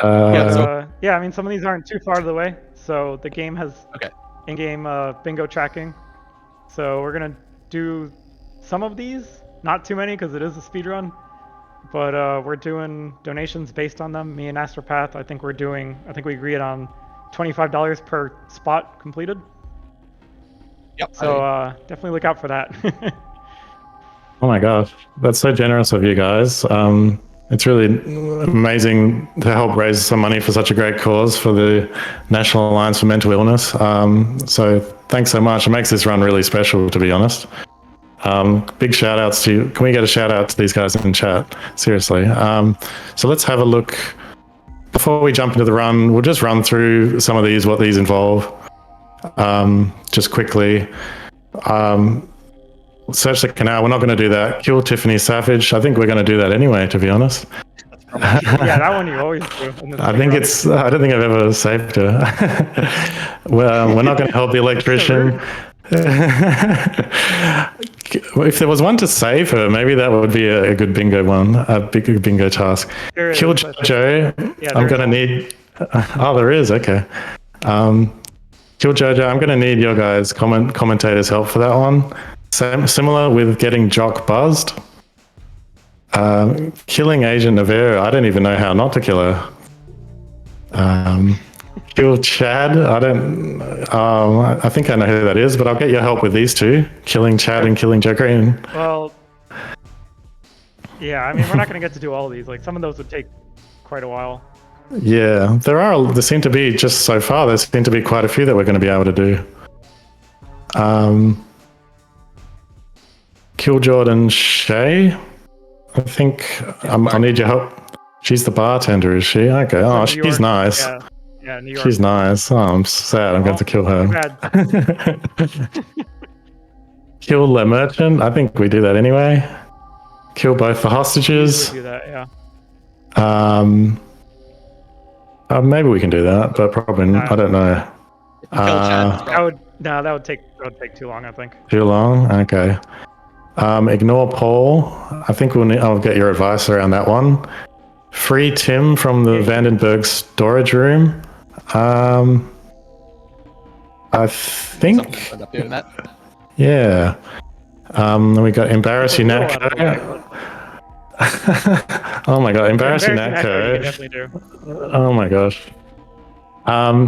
Yeah, I mean, some of these aren't too far the way. So the game has in-game bingo tracking. So we're gonna do some of these, not too many because it is a speed run. But we're doing donations based on them. Me and Astropath, I think we agreed on $25 per spot completed. Yep. So definitely look out for that. Oh my gosh, that's so generous of you guys. It's really amazing to help raise some money for such a great cause for the National Alliance for Mental Illness. So thanks so much. It makes this run really special, to be honest. Big shout outs to you. Can we get a shout out to these guys in chat? Seriously. So let's have a look. Before we jump into the run, we'll just run through some of these, what these involve. Just quickly. Search the canal. We're not going to do that. Kill Tiffany Savage. I think we're going to do that anyway, to be honest. Yeah, that one you always do. I think it's. I don't think I've ever saved her. Well, we're not going to help the electrician. If there was one to save her, maybe that would be a good bingo one, a big bingo task. Kill Jojo. Yeah, I'm going to need. Oh, there is. Okay. Kill Jojo. I'm going to need your guys' commentators' help for that one. Similar with getting Jock buzzed. Killing Agent Navarro. I don't even know how not to kill her. Kill Chad. I think I know who that is, but I'll get your help with these two. Killing Chad and killing Joe Green. Well, yeah, I mean, we're not going to get to do all of these. Like, some of those would take quite a while. Yeah, there seem to be, just so far, there seem to be quite a few that we're going to be able to do. Kill Jordan Shea. I think I'll need your help. She's the bartender, is she? Okay. Oh, she's nice. Yeah, New York. She's nice. Oh, I'm sad. I'm going to kill her. Kill the merchant. I think we do that anyway. Kill both the hostages. Do that, yeah. Maybe we can do that, but probably not. I don't know. That would take too long, I think. Too long? Okay. Ignore Paul. I think I'll get your advice around that one. Free Tim from the Vandenberg storage room. I think. End up doing that. Yeah. Then we got Embarrass You Natco. Oh my god, Embarrass You Natco. Definitely do. Oh my gosh.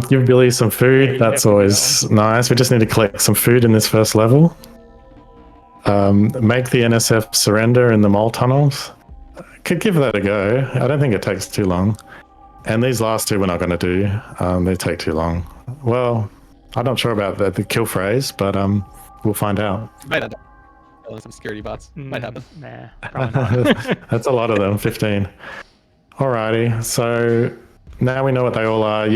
Give Billy some food. That's always nice. We just need to collect some food in this first level. Make the NSF surrender in the mole tunnels. Could give that a go. I don't think it takes too long. And these last two we're not going to do. They take too long. Well, I'm not sure about the kill phrase, but we'll find out. Might end up killing some security bots. Might happen. Nah, probably not. That's a lot of them, 15. Alrighty, so now we know what they all are.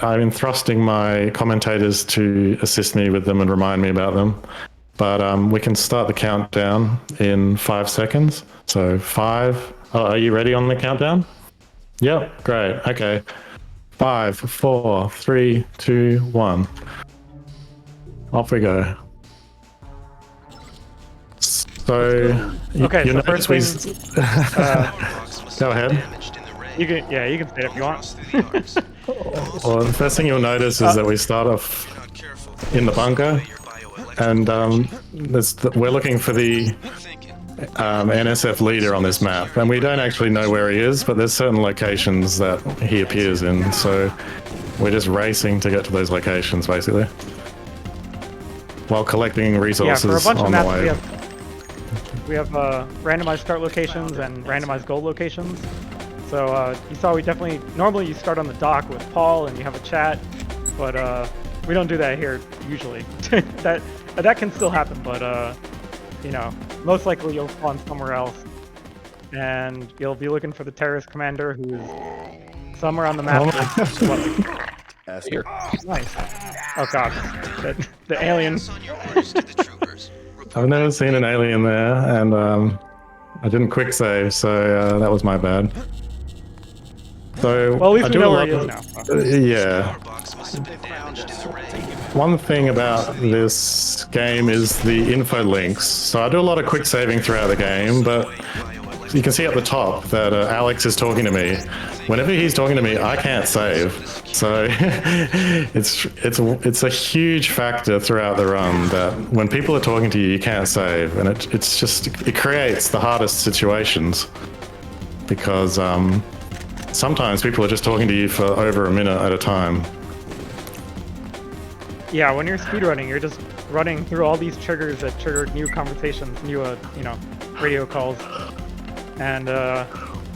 I'm entrusting my commentators to assist me with them and remind me about them. But we can start the countdown in 5 seconds. So 5. Oh, are you ready on the countdown? Yep, great. Okay. 5, 4, 3, 2, 1. Off we go. So, okay, you so notice first thing, go ahead. You can say it if you want. Well, the first thing you'll notice is that we start off in the bunker, and we're looking for the NSF leader on this map, and we don't actually know where he is, but there's certain locations that he appears in, so we're just racing to get to those locations, basically, while collecting resources for a bunch on of the maps, way. we have randomized start locations and randomized goal locations. So you saw normally you start on the dock with Paul and you have a chat, but we don't do that here usually. that can still happen, but most likely you'll spawn somewhere else, and you'll be looking for the terrorist commander who's somewhere on the map. Here. Nice. Oh god, the alien. I've never seen an alien there, and I didn't quick save, so that was my bad. So well, at least I we do know a where lot he is now. Yeah. One thing about this game is the info links. So I do a lot of quick saving throughout the game, but you can see at the top that Alex is talking to me. Whenever he's talking to me, I can't save. So it's a huge factor throughout the run that when people are talking to you, you can't save, and it creates the hardest situations because sometimes people are just talking to you for over a minute at a time. Yeah, when you're speedrunning, you're just running through all these triggers that trigger new conversations, new, radio calls, and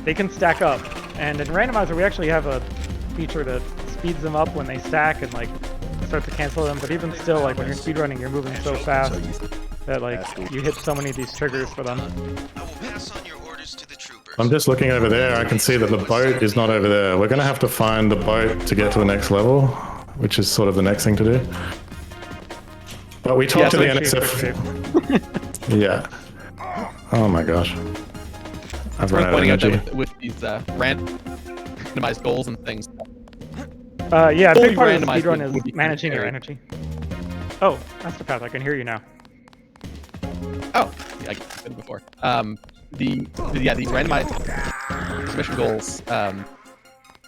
they can stack up. And in Randomizer, we actually have a feature that speeds them up when they stack and like starts to cancel them. But even still, like when you're speedrunning, you're moving so fast that like you hit so many of these triggers for them. I'm just looking over there. I can see that the boat is not over there. We're going to have to find the boat to get to the next level, which is sort of the next thing to do. But we talked to the NSF. Yeah. Oh my gosh. I've run out of energy. With these randomized goals and things. Yeah, a big part of the speedrun is managing your energy. Oh, Astropath, I can hear you now. Oh, yeah, I couldn't before. The randomized mission goals,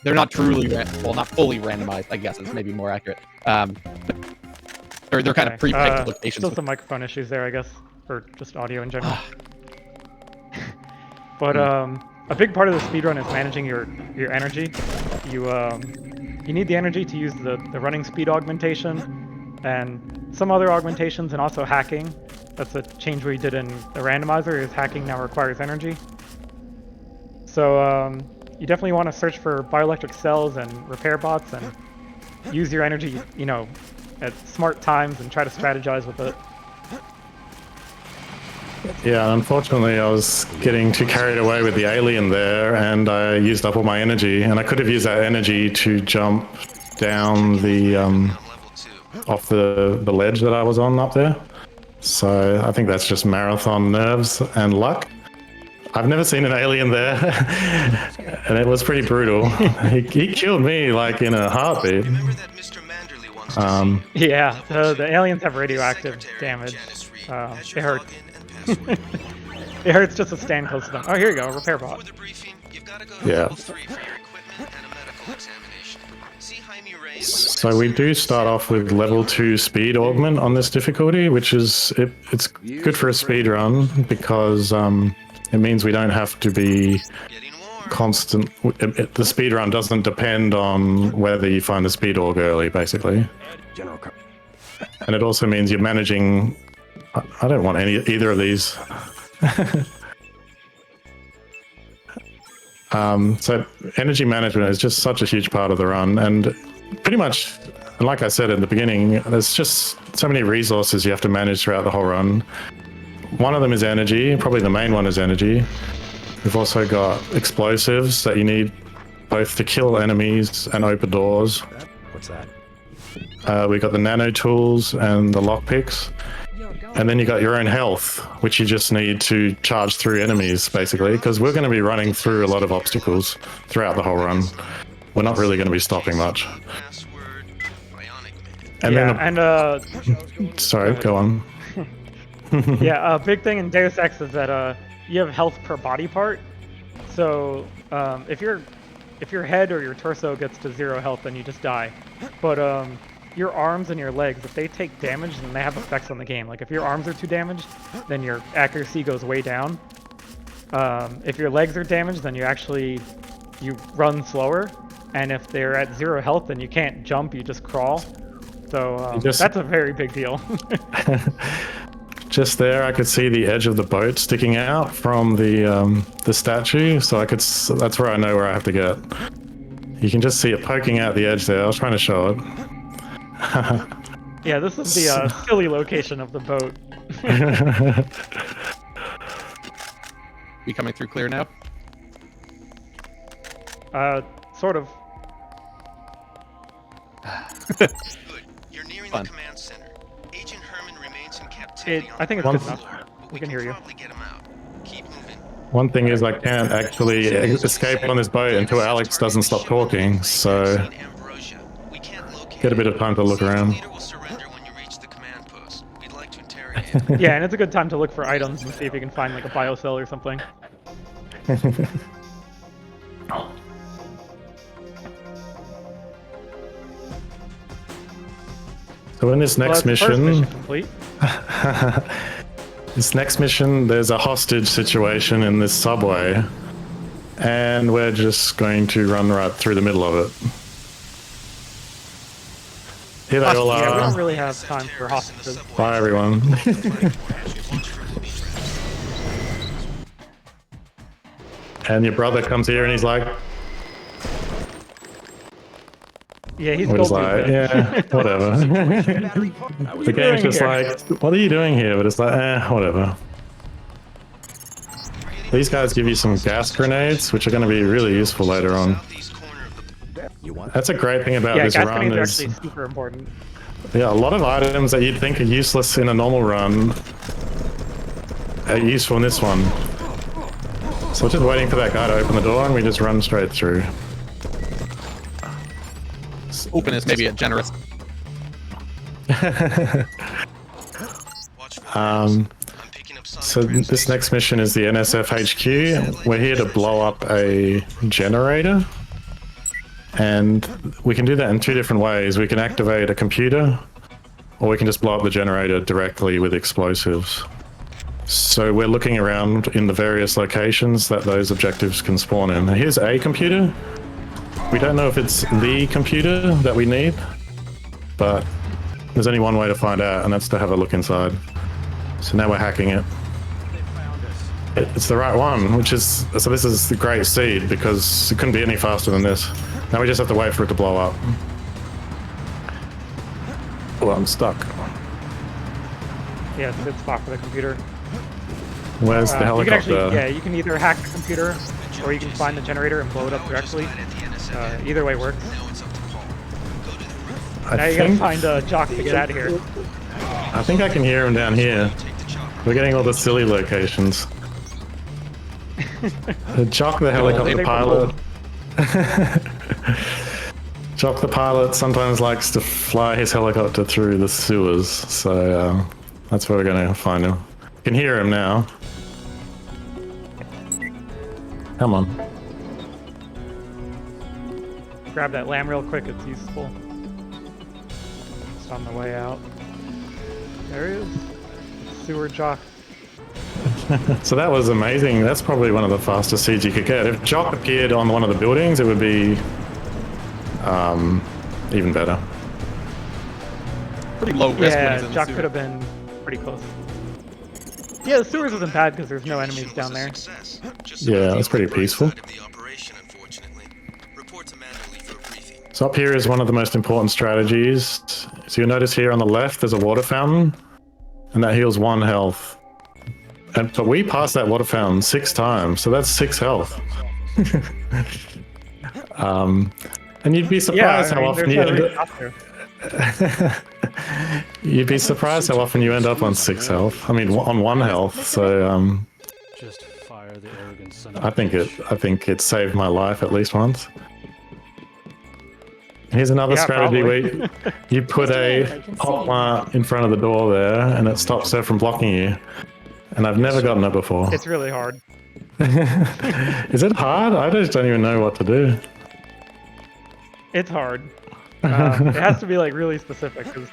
they're not truly, not fully randomized, I guess is maybe more accurate. They're kind of pre-picked locations. Still some microphone issues there, I guess, or just audio in general. But a big part of the speedrun is managing your energy. You need the energy to use the running speed augmentation and some other augmentations, and also hacking. That's a change we did in the randomizer, is hacking now requires energy. So you definitely want to search for bioelectric cells and repair bots and use your energy, at smart times and try to strategize with it. Yeah, unfortunately I was getting too carried away with the alien there and I used up all my energy, and I could have used that energy to jump down the off the ledge that I was on up there. So I think that's just marathon nerves and luck. I've never seen an alien there, and it was pretty brutal. He killed me like in a heartbeat. Yeah, the aliens have radioactive damage. It hurts. It hurts just to stand close to them. Oh, here you go, repair bot. Yeah. So we do start off with level 2 speed augment on this difficulty, which is it's good for a speed run because it means we don't have to be constant. The speed run doesn't depend on whether you find the speed aug early, basically. And it also means you're managing. I don't want either of these. So energy management is just such a huge part of the run, and pretty much, like I said at the beginning, there's just so many resources you have to manage throughout the whole run. One of them is energy, probably the main one is energy. We've also got explosives that you need both to kill enemies and open doors. What's that? We got the nano tools and the lockpicks. And then you got your own health, which you just need to charge through enemies, basically, because we're going to be running through a lot of obstacles throughout the whole run. We're not really going to be stopping much. And then, sorry, go on. Yeah, a big thing in Deus Ex is that you have health per body part. So if your head or your torso gets to 0 health, then you just die. But your arms and your legs, if they take damage, then they have effects on the game. Like if your arms are too damaged, then your accuracy goes way down. If your legs are damaged, then you run slower. And if they're at 0 health, then you can't jump, you just crawl. So that's a very big deal. Just there, I could see the edge of the boat sticking out from the statue, so that's where I know where I have to get. You can just see it poking out the edge there. I was trying to show it. Yeah, this is the silly location of the boat. We coming through clear now? Sort of. Good. You're nearing the command center. Agent Herman remains in captivity. I think it's good enough. We can hear you. Get him out. Keep moving. One thing is I can't actually escape on this boat until Alex doesn't stop talking, so get a bit of time to look around. Yeah, and it's a good time to look for items and see if you can find like a biocell or something. So in this Well, next that's the first mission, complete. this next mission, there's a hostage situation in this subway, and we're just going to run right through the middle of it. Here they all Yeah, we don't are. really have time for hostages. Bye, everyone. And your brother comes here and he's like, Yeah, he's we're just gold. like, yeah, whatever. The game's just like, what are you doing here? But it's like, whatever. These guys give you some gas grenades, which are going to be really useful later on. That's a great thing about Yeah, this gas run grenades is, are actually super important. yeah, a lot of items that you'd think are useless in a normal run are useful in this one. So we're just waiting for that guy to open the door and we just run straight through. Open is maybe a generous. So this next mission is the NSF HQ. We're here to blow up a generator. And we can do that in two different ways. We can activate a computer, or we can just blow up the generator directly with explosives. So we're looking around in the various locations that those objectives can spawn in. Here's a computer. We don't know if it's the computer that we need, but there's only one way to find out, and that's to have a look inside. So now we're hacking it. It's the right one, which is, so this is the great seed, because it couldn't be any faster than this. Now we just have to wait for it to blow up. Oh, I'm stuck. Yeah, it's a good spot for the computer. Where's the You can helicopter? actually, yeah, you can either hack the computer, or you can find the generator and blow it up directly. Either way works. Now you gotta find Jock to get out of here. I think I can hear him down here. We're getting all the silly locations. Jock the helicopter pilot. Jock the pilot sometimes likes to fly his helicopter through the sewers, so that's where we're going to find him. You can hear him now. Come on. Grab that lamb real quick, it's useful. It's on the way out. There he is. Sewer Jock. So that was amazing. That's probably one of the fastest seeds you could get. If Jock appeared on one of the buildings, it would be even better. Pretty low risk when he's Yeah, in the Jock sewer. could have been pretty close. Yeah, the sewers isn't bad because there's no enemies down there. Yeah, that's pretty peaceful. So up here is one of the most important strategies. So you'll notice here on the left, there's a water fountain, and that heals 1 health. But we passed that water fountain 6 times, so that's 6 health. And you'd be surprised how often you end up. You'd be surprised how often you end up on 6 health. I mean, on 1 health. So Just fire the arrogant son I think it saved my life at least once. Here's another strategy probably. where you put a hot plant in front of the door there, and it stops her from blocking you. And I've never gotten it before. It's really hard. Is it hard? I just don't even know what to do. It's hard. It has to be like really specific because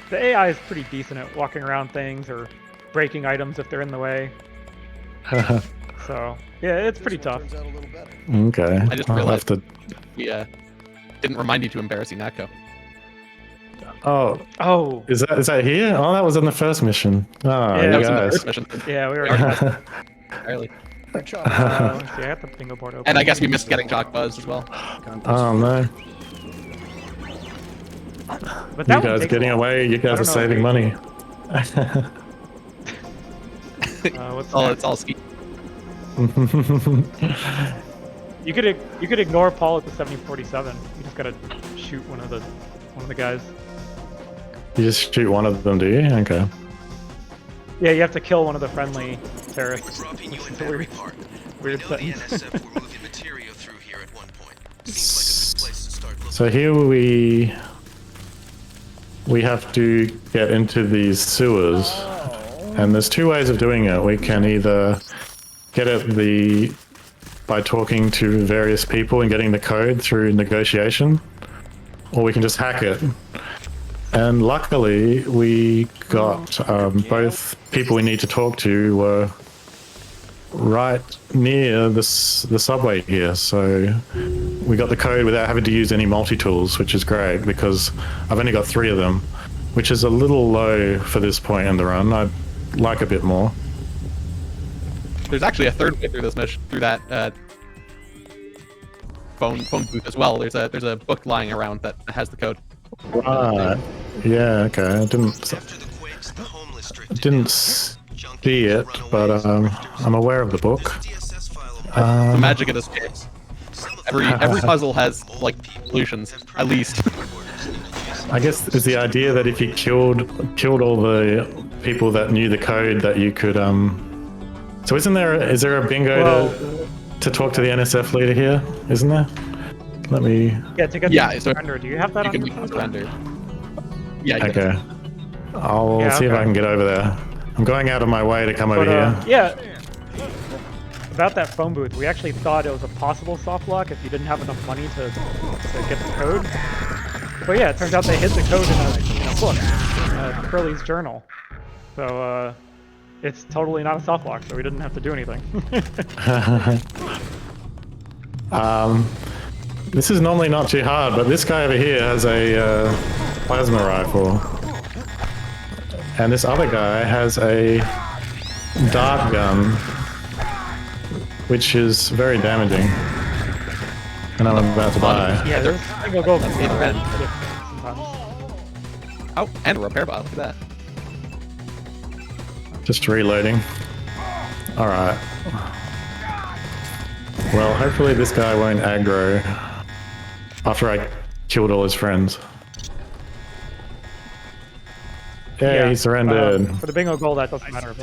the AI is pretty decent at walking around things or breaking items if they're in the way. So yeah, it's pretty tough. Okay. I just I'll realized have to. we didn't remind you to embarrass Inako. Oh, Oh, is that here? Oh, that was in the first mission. Oh, Yeah, you That was in the guys. first mission. yeah, we were. Entirely. Let's see, I got the bingo board open. And I guess we missed getting Jock buzzed as well. Oh no. But You that one guys takes getting a while. away. You guys I are don't know, saving dude. money. What's Oh, next? it's all ski. You could ignore Paul at the 7047. You just gotta shoot one of the guys. You just shoot one of them, do you? Okay. Yeah, you have to kill one of the friendly terrorists. Dropping you Which in is a weird, Park. weird I know the sentence. NSF were moving material through here at one point. Seems like a good place to start looking. So here we have to get into these sewers, and there's 2 ways of doing it. We can either get at the by talking to various people and getting the code through negotiation, or we can just hack it. And luckily, we got both people we need to talk to were right near the subway here, so we got the code without having to use any multi-tools, which is great because I've only got 3 of them, which is a little low for this point in the run. I'd like a bit more. There's actually a third way through this mission, through that phone booth as well. There's a book lying around that has the code. Right. Yeah. Okay. I didn't see it, but I'm aware of the book. The magic of this game. Every puzzle has like solutions, at least. I guess is the idea that if you killed all the people that knew the code, that you could So is there a bingo to talk to the NSF leader here? Isn't there? Let me. Yeah, to get the surrender. Do you have that on your phone? Surrender. Yeah. Okay. I'll see if I can get over there. I'm going out of my way to come over here. Yeah. About that phone booth, we actually thought it was a possible soft lock if you didn't have enough money to get the code. But yeah, it turns out they hid the code in a book, in Curly's journal. So it's totally not a soft lock, so we didn't have to do anything. This is normally not too hard, but this guy over here has a plasma rifle. And this other guy has a dart gun, which is very damaging. And I'm about to die. Yeah, there's single gold. Oh, and a repair bot. Look at that. Just reloading. Alright. Well, hopefully this guy won't aggro after I killed all his friends. Yeah, he surrendered. For the bingo goal, that doesn't matter.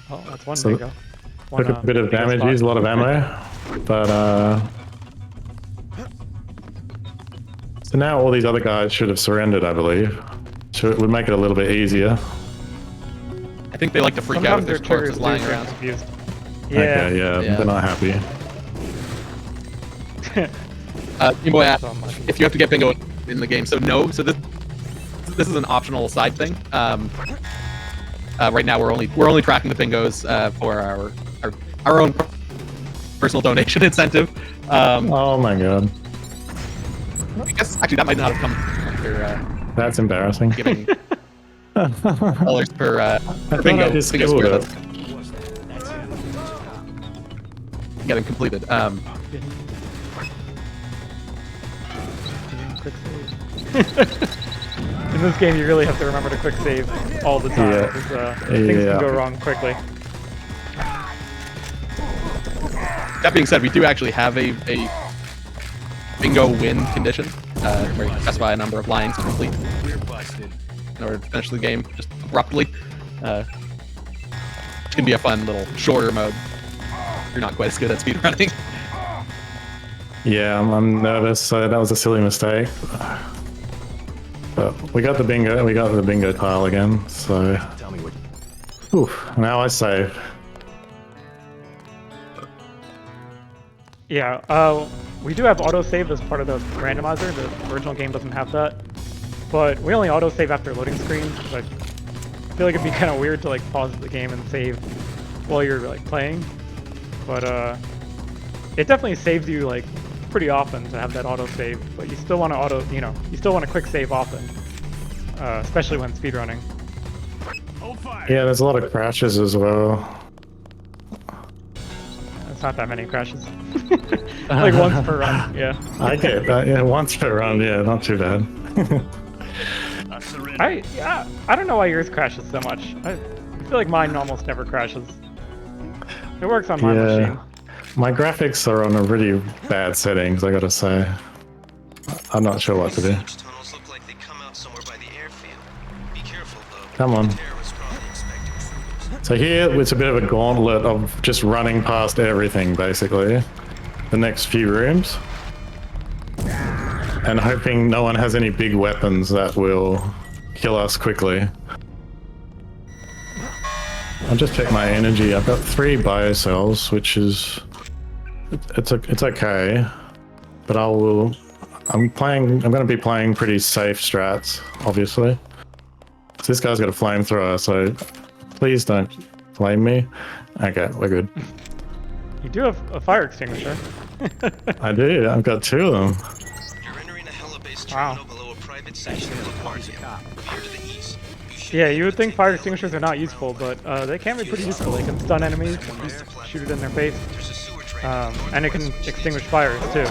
Oh, that's one bingo. Took a bit of damage, used a lot of ammo, but so now all these other guys should have surrendered, I believe. So it would make it a little bit easier. I think they like to freak out if there's corpses lying around. Yeah. Okay, yeah, they're not happy. Game Boy asked if you have to get bingo in the game. So no. So this is an optional side thing. Right now we're only tracking the bingos for our own personal donation incentive. Oh my god. I guess actually that might not have come after That's embarrassing. giving dollars per bingo. Just bingo killed square it. that's getting completed. In this game, you really have to remember to quick save all the time. Yeah. Because, things can go wrong quickly. That being said, we do actually have a bingo win condition where you specify a number of lines to complete in order to finish the game just abruptly. Which can be a fun little shorter mode. You're not quite as good at speedrunning. Yeah, I'm nervous, so that was a silly mistake. But we got the bingo tile again, so. Oof, now I save. Yeah, we do have autosave as part of the randomizer. The original game doesn't have that. But we only autosave after loading screen. I feel like it'd be kind of weird to like pause the game and save while you're like playing. But it definitely saves you like pretty often to have that autosave. But you still want to you still want to quick save often, especially when speedrunning. Yeah, there's a lot of crashes as well. It's not that many crashes. Like once per run, yeah. I get that, yeah, once per run, yeah, not too bad. I don't know why yours crashes so much. I feel like mine almost never crashes. It works on my machine. My graphics are on a really bad settings, I gotta say. I'm not sure what to do. Tunnels look like they come out somewhere by the airfield. Be careful though. Come on. Terrorists probably expecting troops. So here it's a bit of a gauntlet of just running past everything, basically. The next few rooms. And hoping no one has any big weapons that will kill us quickly. I'll just check my energy. I've got 3 bio cells, which is it's okay, but I'm going to be playing pretty safe strats, obviously. So this guy's got a flamethrower, so please don't flame me. Okay, we're good. You do have a fire extinguisher. I do. I've got 2 of them. You're entering a heli-based Wow. terminal below a private section of the park. Veer to the east. Yeah, you would think fire extinguishers are not useful, but they can be pretty useful. They can stun enemies, shoot it in their face, There's a sewer drain. and it can extinguish fires too.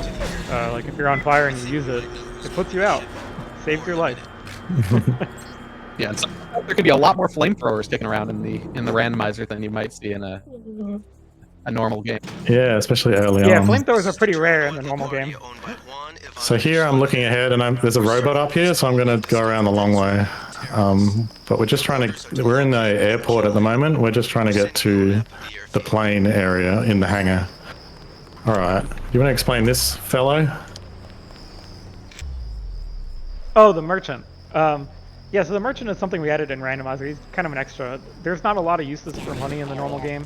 Like if you're on fire and you use it, it puts you out, saves your life. Yeah, and there could be a lot more flamethrowers kicking around in the randomizer than you might see in a normal game. Yeah, especially early Yeah, on. flamethrowers are pretty rare in the normal game. So here I'm looking ahead, and there's a robot up here, so I'm going to go around the long way. But we're just we're in the airport at the moment. We're just trying to get to the plane area in the hangar. All right. You want to explain this fellow? Oh, the merchant. Yeah, so the merchant is something we added in randomizer. He's kind of an extra. There's not a lot of uses for money in the normal game.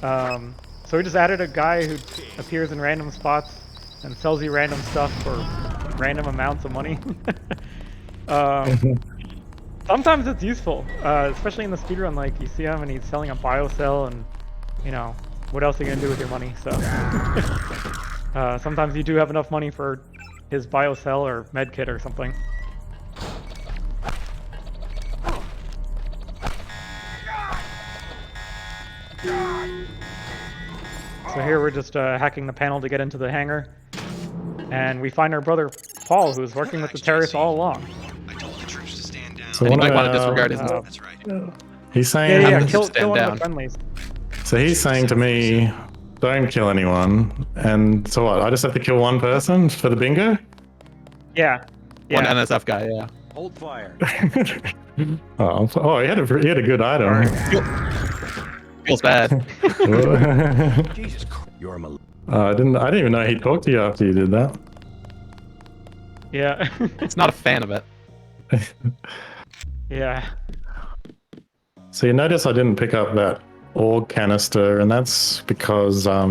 So we just added a guy who appears in random spots and sells you random stuff for random amounts of money. Sometimes it's useful, especially in the speedrun. Like you see him and he's selling a biocell, and you know what else are you gonna do with your money? So sometimes you do have enough money for his biocell or medkit or something. So here we're just hacking the panel to get into the hangar, and we find our brother Paul, who's working with the terrorists all along. I told the troops to stand down. So And you what might want to about- disregard his. That's right. He's saying. Yeah, to kill stand one of down. the friendlies. So he's saying to me, "Don't kill anyone." And so what? I just have to kill one person for the bingo? Yeah. One Yeah. NSF guy, yeah. Hold fire. Oh, he had a good item. Feels bad. Jesus Christ. You're a I didn't even know he talked to you after you did that. Yeah. It's not a fan of it. Yeah. So you notice I didn't pick up that org canister, and that's because I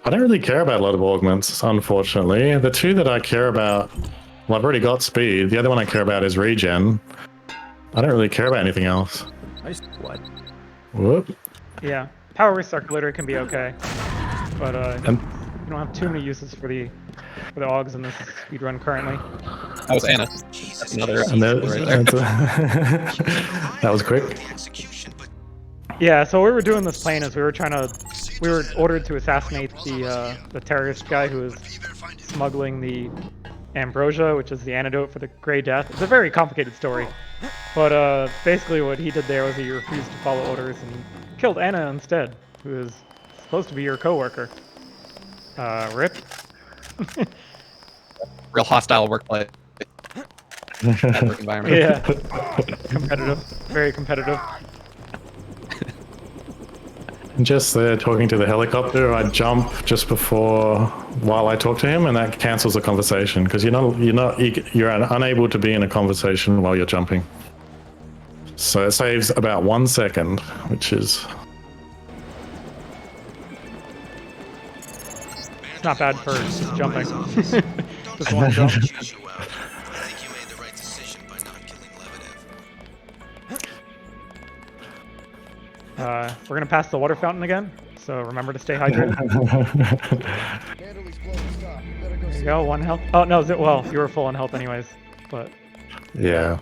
don't really care about a lot of augments, unfortunately. The 2 that I care about, well, I've already got speed. The other one I care about is regen. I don't really care about anything else. What? Whoop. Yeah. Power recirculator can be okay, but And you don't have too many uses for the augs in this speedrun currently. That was Anna. That's another and there, right there. that was quick. The execution, but Yeah. So we were doing this plan is we were ordered to assassinate the terrorist guy who was smuggling the ambrosia, which is the antidote for the Grey Death. It's a very complicated story, but basically what he did there was he refused to follow orders and he killed Anna instead, who is supposed to be your coworker. Rip. Real hostile workplace. Bad work environment. Yeah. Competitive. Very competitive. Just there talking to the helicopter, I jump just while I talk to him, and that cancels the conversation because you're unable to be in a conversation while you're jumping. So it saves about 1 second, which is It's not bad for just jumping. don't Just one jump. choose you out. I think you made the right decision by not killing Lebedev. We're gonna pass the water fountain again, so remember to stay hydrated. There you go, 1 health. Oh no, well, you were full on health anyways, but yeah.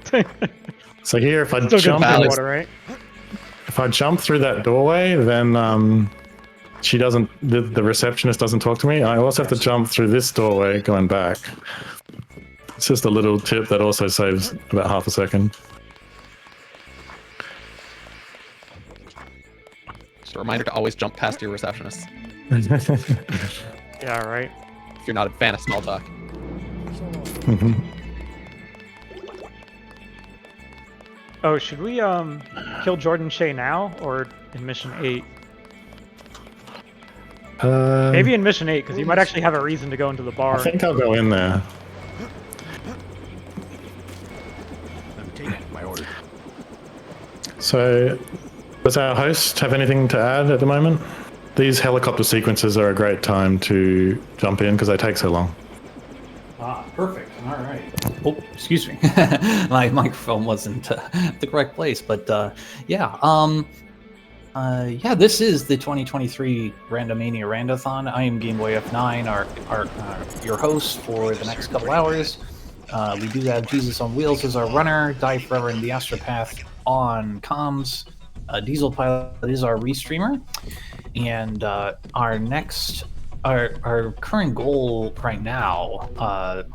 So here, if I still good jump, for Alex. water, right? if I jump through that doorway, then she doesn't. The receptionist doesn't talk to me. I also have to jump through this doorway going back. It's just a little tip that also saves about half a second. Just a reminder to always jump past your receptionist Yeah, right. if you're not a fan of small talk. Oh, should we kill Jordan Shea now or in mission 8? Maybe in mission 8, because you might actually have a reason to go into the bar. I think I'll go in there. I'm taking my order. So Does our host have anything to add at the moment? These helicopter sequences are a great time to jump in because they take so long. Perfect. All right. Oh, excuse me. My microphone wasn't the correct place, but yeah. Yeah, this is the 2023 Randomania Randothon. I am Gameboy F9, your host for the next couple hours. We do have Jesus on Wheels as our runner, Die Forever in the Astropath on comms. Diesel Pilot is our restreamer, and our current goal right now,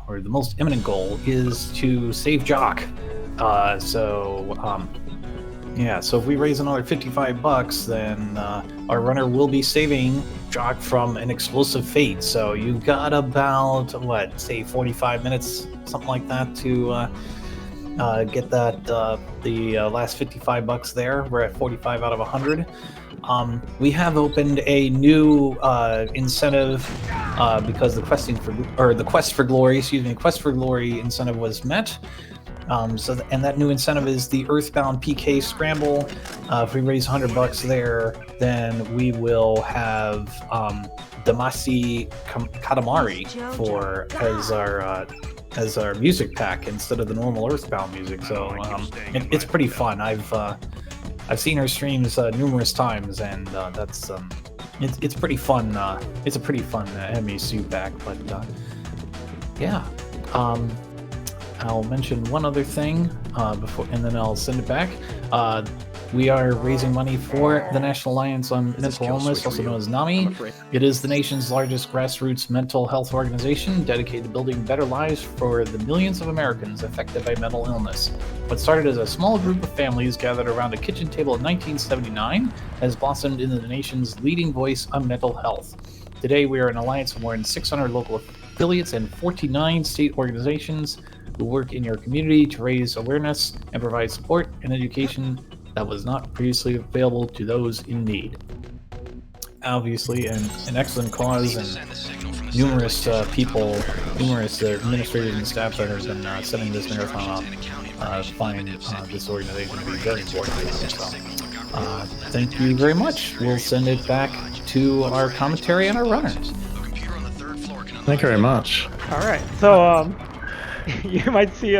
or the most imminent goal, is to save Jock. Yeah, so if we raise another $55, then our runner will be saving Jock from an explosive fate. So you've got about, what, say 45 minutes, something like that, to get that the last $55 there. We're at 45 out of 100. We have opened a new incentive because the quest for glory incentive was met. And that new incentive is the Earthbound PK Scramble. If we raise $100 there, then we will have Damasi Katamari as our music pack instead of the normal Earthbound music. So it's pretty fun. I've seen her streams numerous times, and it's pretty fun. It's a pretty fun enemy suit pack, but yeah. I'll mention one other thing before, and then I'll send it back. We are raising money for the National Alliance on Mental Illness, also known as NAMI. It is the nation's largest grassroots mental health organization dedicated to building better lives for the millions of Americans affected by mental illness. What started as a small group of families gathered around a kitchen table in 1979 has blossomed into the nation's leading voice on mental health. Today, we are an alliance of more than 600 local affiliates and 49 state organizations who work in your community to raise awareness and provide support and education that was not previously available to those in need. Obviously, an excellent cause, and numerous administrators and staff that have been setting this marathon up find this organization to be very important. So, thank you very much. We'll send it back to our commentary and our runners. Thank you very much. All right, so you might see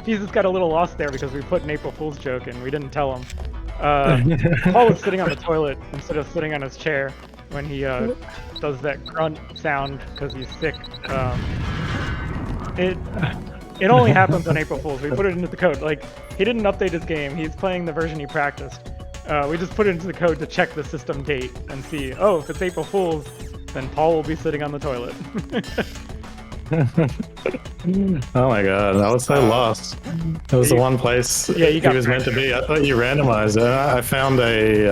Jesus got a little lost there because we put an April Fool's joke and we didn't tell him. Paul was sitting on the toilet instead of sitting on his chair when he does that grunt sound because he's sick. It only happens on April Fool's. We put it into the code. Like, he didn't update his game. He's playing the version he practiced. We just put it into the code to check the system date and see, oh, if it's April Fool's, then Paul will be sitting on the toilet. Oh my god, I was so lost. It was the one place he was meant to be. I thought you randomized it. I found a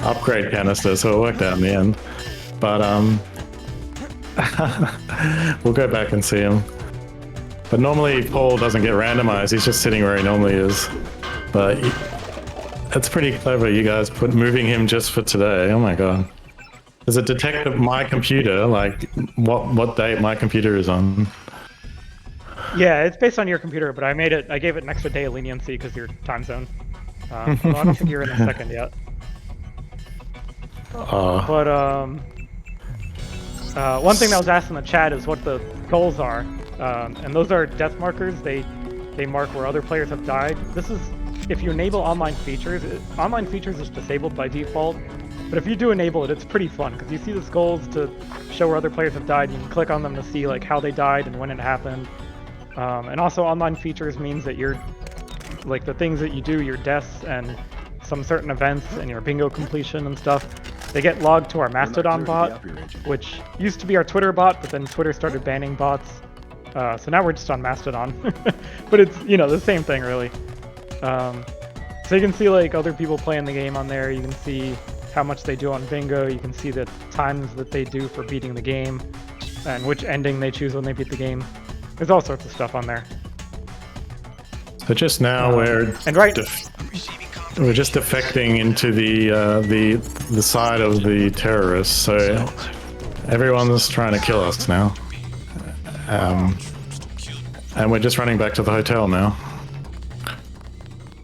upgrade canister, so it worked out in the end. But we'll go back and see him. But normally Paul doesn't get randomized. He's just sitting where he normally is. But it's pretty clever, you guys, moving him just for today. Oh my god. Does it detect my computer, like what date my computer is on? Yeah, it's based on your computer, but I gave it an extra day of leniency because your time zone. Although I don't think you're in the second yet. But one thing that was asked in the chat is what the goals are, and those are death markers. They mark where other players have died. This is if you enable online features. Online features is disabled by default. But if you do enable it, it's pretty fun because you see the skulls to show where other players have died. You can click on them to see like how they died and when it happened. And also online features means that you're like the things that you do, your deaths and some certain events and your bingo completion and stuff, they get logged to our Mastodon bot, which used to be our Twitter bot, but then Twitter started banning bots. So now we're just on Mastodon. But it's, the same thing really. So you can see like other people playing the game on there. You can see how much they do on bingo. You can see the times that they do for beating the game and which ending they choose when they beat the game. There's all sorts of stuff on there. So just now we're just defecting into the side of the terrorists. So everyone's trying to kill us now, and we're just running back to the hotel now.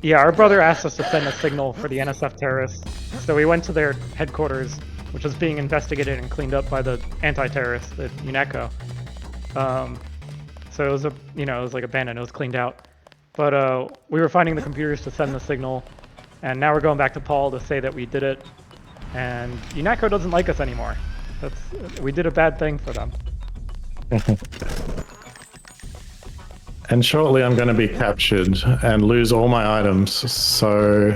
Yeah, our brother asked us to send a signal for the NSF terrorists, so we went to their headquarters, which was being investigated and cleaned up by the anti-terrorists, the UNECO. So it was it was like abandoned, it was cleaned out. But we were finding the computers to send the signal, and now we're going back to Paul to say that we did it, and UNECO doesn't like us anymore. We did a bad thing for them. And shortly I'm going to be captured and lose all my items. So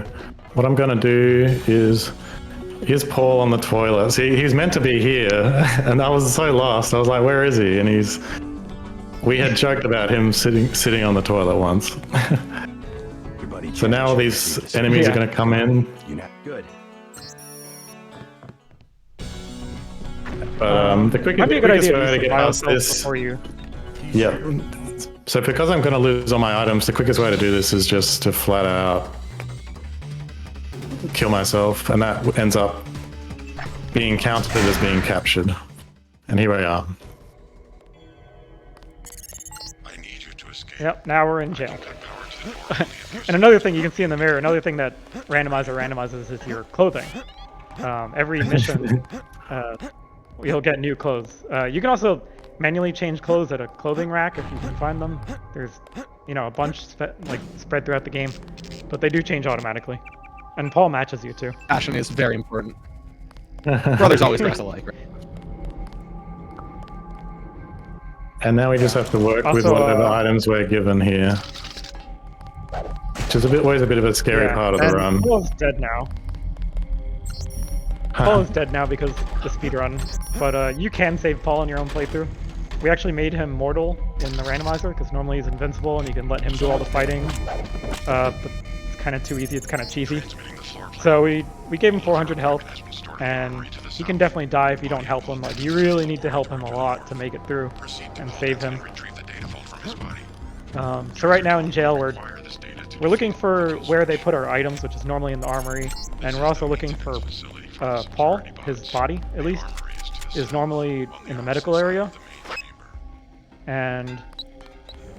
what I'm going to do is... Here's Paul on the toilet. See, he's meant to be here, and I was so lost. I was like, where is he? And we had joked about him sitting on the toilet once. So now all these enemies are going to come in. Good. But the quickest might be a good way idea to get past this... before you. Yep. So because I'm going to lose all my items, the quickest way to do this is just to flat out kill myself, and that ends up being counted as being captured. And here we are. I need you to escape. Yep, now we're in jail. And another thing you can see in the mirror, another thing that Randomizer randomizes is your clothing. Every mission, you'll get new clothes. You can also manually change clothes at a clothing rack if you can find them. There's, a bunch spread throughout the game, but they do change automatically. And Paul matches you too. Fashion is very important. Brothers always dress alike, right? And now we just have to work with Also, whatever items we're given here. Which is always a bit of a scary part of the run. Paul's dead now. Paul is dead now because the speedrun. But you can save Paul in your own playthrough. We actually made him mortal in the randomizer because normally he's invincible and you can let him do all the fighting. But it's kind of too easy, it's kind of cheesy. So we gave him 400 health, and he can definitely die if you don't help him. Like, you really need to help him a lot to make it through and save him. So right now in jail, we're looking for where they put our items, which is normally in the armory, and we're also looking for Paul. His body, at least, is normally in the medical area. And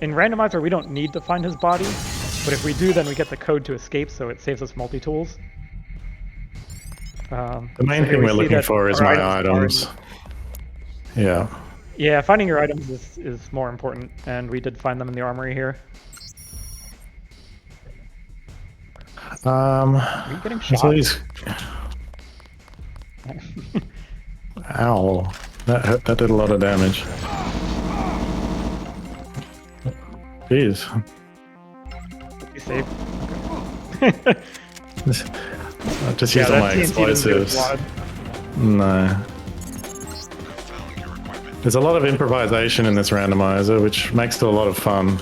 in Randomizer, we don't need to find his body, but if we do, then we get the code to escape, so it saves us multi-tools. The main thing we're looking for is my items. Yeah. Yeah, finding your items is more important, and we did find them in the armory here. Are you getting shot? Ow. That did a lot of damage. Jeez. You saved? I just used all my explosives. No. There's a lot of improvisation in this randomizer, which makes it a lot of fun,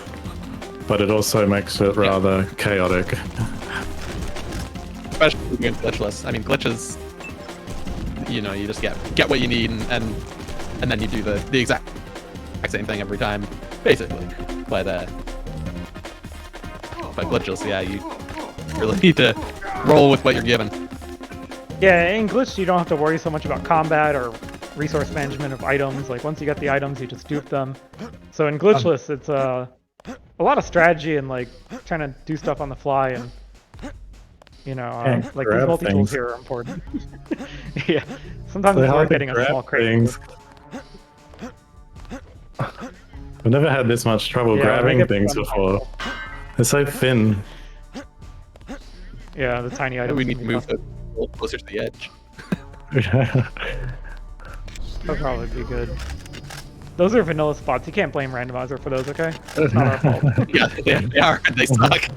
but it also makes it rather chaotic. Especially with glitchless. I mean, glitches, you just get what you need, and then you do the exact same thing every time, basically. But glitchless, yeah, you really need to roll with what you're given. Yeah, in Glitch, you don't have to worry so much about combat or resource management of items. Like, once you get the items, you just dupe them. So in Glitchless, it's a lot of strategy and, like, trying to do stuff on the fly, and, like, these multi-tools here are important. Yeah, sometimes it's hard getting a small crate. I've never had this much trouble grabbing things before. They're so thin. Yeah, the tiny items. We need to move it a little closer to the edge. That'll probably be good. Those are vanilla spots. You can't blame Randomizer for those, okay? It's not our fault. Yeah, they are. They suck.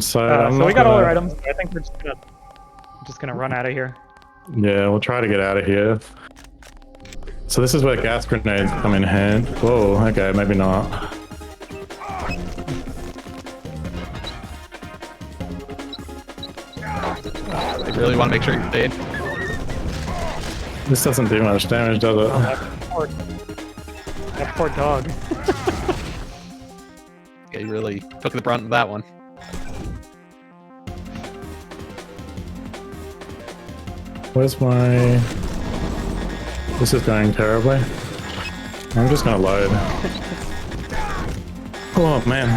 So we got all our items. I think we're just gonna run out of here. Yeah, we'll try to get out of here. So this is where gas grenades come in hand. Whoa, okay, maybe not. I really want to make sure you're dead. This doesn't do much damage, does it? That poor dog. Yeah, you really took the brunt of that one. Where's my... This is going terribly. I'm just gonna load. Oh man.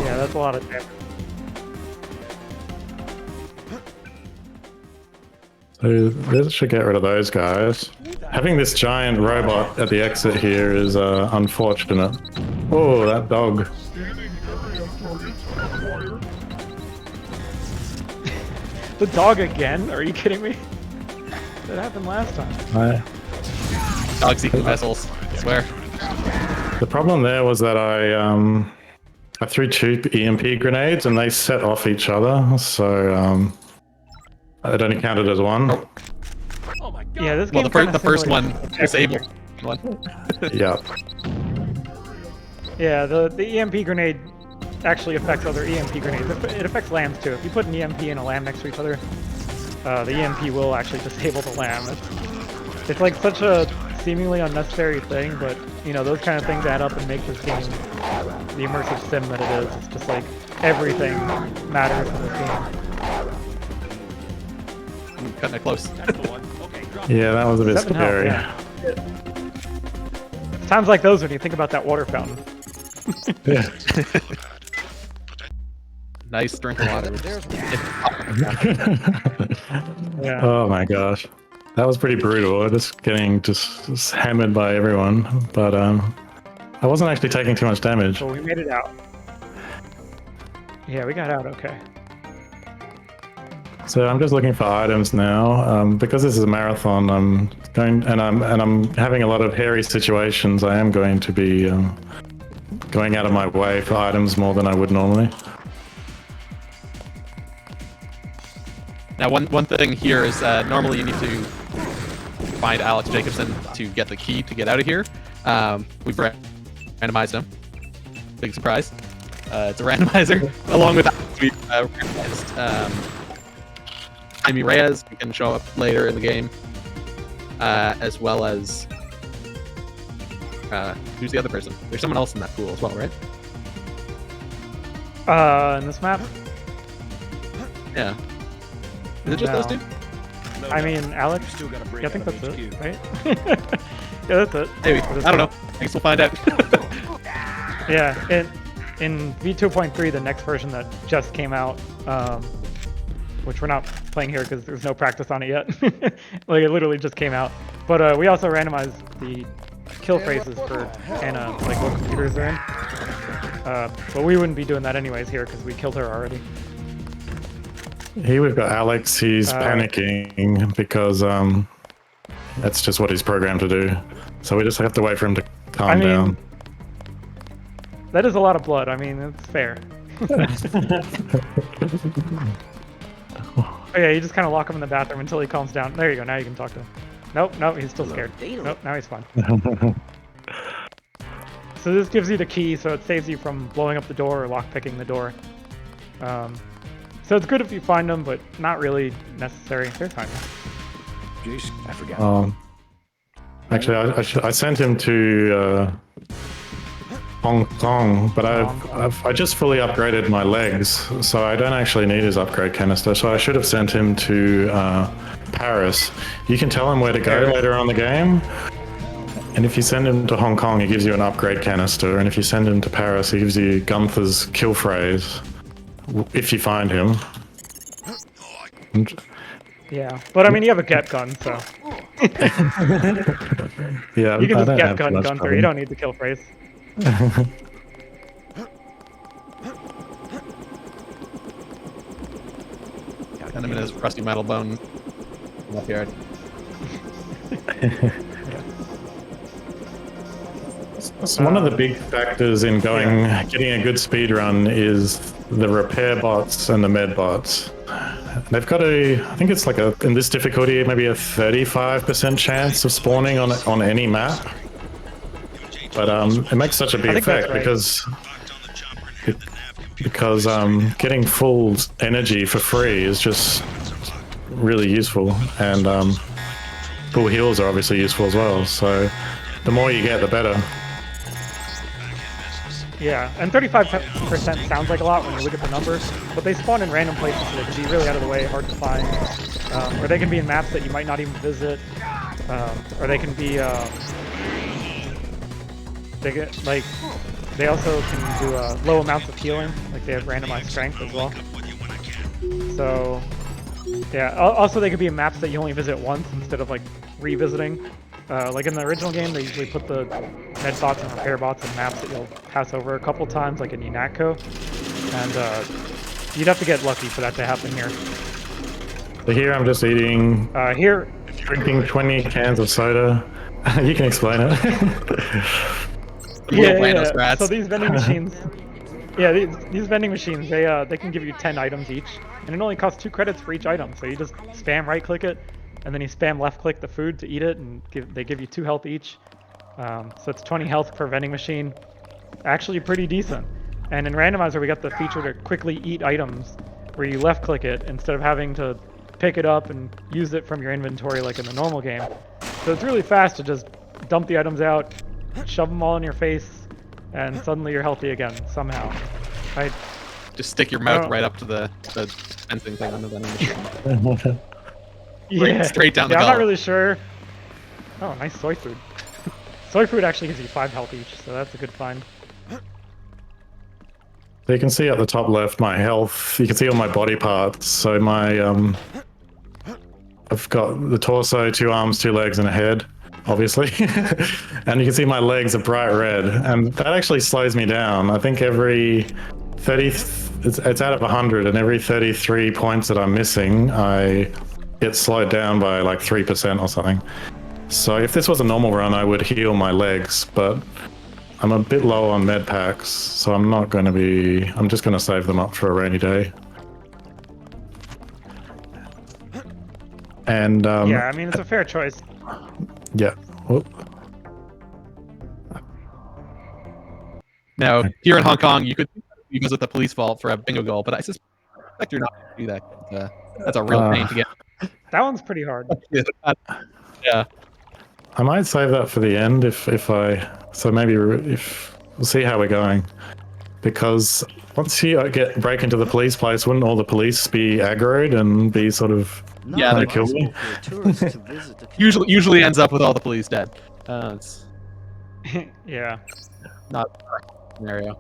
Yeah, that's a lot of damage. So this should get rid of those guys. Having this giant robot at the exit here is unfortunate. Oh, that dog. The dog again? Are you kidding me? That happened last time. Dog seeking vessels, I swear. The problem there was that I threw 2 EMP grenades and they set off each other, so it only counted as one. Yeah, this Well, game the first one disabled one. Yeah. Yeah, the EMP grenade actually affects other EMP grenades. It affects lambs too. If you put an EMP and a lamb next to each other, the EMP will actually disable the lamb. It's like such a seemingly unnecessary thing, but you know, those kind of things add up and make this game the immersive sim that it is. It's just like everything matters in this game. I'm cutting it close. Yeah, that was a bit 7 health, scary. yeah. It's times like those when you think about that water fountain. Yeah. Nice drink of water. Yeah. Oh my gosh. That was pretty brutal. Just getting just hammered by everyone. But I wasn't actually taking too much damage. So we made it out. Yeah, we got out okay. So I'm just looking for items now. Because this is a marathon, I'm having a lot of hairy situations. I am going to be going out of my way for items more than I would normally. Now, one thing here is normally you need to find Alex Jacobson to get the key to get out of here. We've randomized him. Big surprise. It's a randomizer. Along with that, we've randomized Jaime Reyes, who can show up later in the game, as well as who's the other person? There's someone else in that pool as well, right? In this map? Yeah. Is it just No. those two? I mean, Alex? Yeah, I think that's it, right? Yeah, that's it. Maybe. For this I don't know. map. I guess we'll find out. Yeah, in V2.3, the next version that just came out, which we're not playing here because there's no practice on it yet. Like, it literally just came out. But we also randomized the kill phrases for Anna, like what computers they're in. But we wouldn't be doing that anyways here because we killed her already. Here we've got Alex. He's panicking because that's just what he's programmed to do. So we just have to wait for him to calm down. That is a lot of blood. I mean, it's fair. Oh yeah, you just kind of lock him in the bathroom until he calms down. There you go. Now you can talk to him. Nope, he's still scared. Nope, now he's fine. So this gives you the key, so it saves you from blowing up the door or lockpicking the door. So it's good if you find them, but not really necessary. They're fine. Jeez, I forgot. Actually, I sent him to Hong Kong, but I just fully upgraded my legs, so I don't actually need his upgrade canister. So I should have sent him to Paris. You can tell him where to go later on in the game. And if you send him to Hong Kong, he gives you an upgrade canister. And if you send him to Paris, he gives you Gunther's kill phrase. If you find him. Yeah, but I mean, you have a get gun, so Yeah, you can I just don't get have gun much Gunther. problem. You don't need the kill phrase. Got him in his rusty metal bone backyard. So one of the big factors in getting a good speed run is the repair bots and the med bots. They've got I think it's like in this difficulty, maybe a 35% chance of spawning on any map. But it makes such a big effect because getting full energy for free is just really useful, and full heals are obviously useful as well. So the more you get, the better. Yeah, and 35% sounds like a lot when you look at the numbers, but they spawn in random places, so they can be really out of the way, hard to find, or they can be in maps that you might not even visit, or they can be They get like they also can do low amounts of healing. Like they have randomized strength as well. So yeah. Also, they could be maps that you only visit once instead of like revisiting. Like in the original game, they usually put the med bots and repair bots in maps that you'll pass over a couple times, like in Unatco. And you'd have to get lucky for that to happen here. So here I'm just eating, Here, drinking 20 cans of soda. You can explain it. yeah. So these vending machines, these vending machines, they can give you 10 items each, and it only costs 2 credits for each item. So you just spam right-click it, and then you spam left-click the food to eat it, and they give you 2 health each. So it's 20 health per vending machine. Actually pretty decent. And in Randomizer, we got the feature to quickly eat items, where you left-click it instead of having to pick it up and use it from your inventory like in the normal game. So it's really fast to just dump the items out, shove them all in your face, and suddenly you're healthy again, somehow. Just stick your mouth right up to the fencing thing on the vending machine. Yeah, straight down the I'm gullet. not really sure. Oh, nice soy food. Soy food actually gives you 5 health each, so that's a good find. So you can see at the top left my health. You can see all my body parts. So my I've got the torso, 2 arms, 2 legs, and a head, obviously. And you can see my legs are bright red, and that actually slows me down. I think every 30, it's out of 100, and every 33 points that I'm missing, I get slowed down by like 3% or something. So if this was a normal run, I would heal my legs, but I'm a bit low on med packs, so I'm not going to be. I'm just going to save them up for a rainy day. And Yeah, I mean, it's a fair choice. yeah. Whoop. Now, here in Hong Kong, you could visit the police vault for a bingo goal, but I suspect you're not going to do that. That's a real pain to get. That one's pretty hard. Yeah. I might save that for the end if I. So maybe if we'll see how we're going, because once you break into the police place, wouldn't all the police be aggroed and be sort of Yeah, they're kill me? Usually ends up with all the police dead. It's Yeah. not a scenario.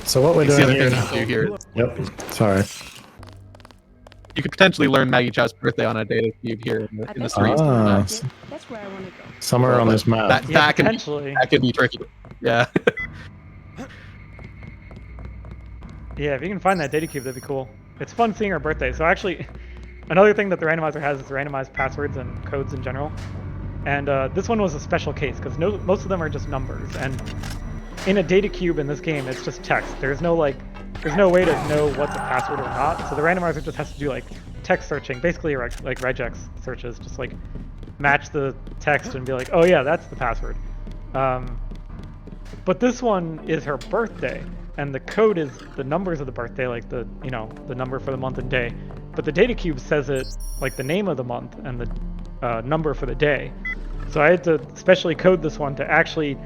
So what we're You see doing the here? thing to do here. Yep. Sorry. You could potentially learn Maggie Chow's birthday on a data cube here in the streets. Ah, That's where I want to go. somewhere on this map. That, Yeah, that, can, potentially. that can be tricky. Yeah. Yeah, if you can find that data cube, that'd be cool. It's fun seeing her birthday. So actually, another thing that the randomizer has is randomized passwords and codes in general. And this one was a special case because most of them are just numbers. And in a data cube in this game, it's just text. There's no way to know what's a password or not. So the randomizer just has to do like text searching, basically like regex searches, just like match the text and be like, oh yeah, that's the password. But this one is her birthday, and the code is the numbers of the birthday, like the number for the month and day. But the data cube says it like the name of the month and the number for the day. So I had to specially code this one to actually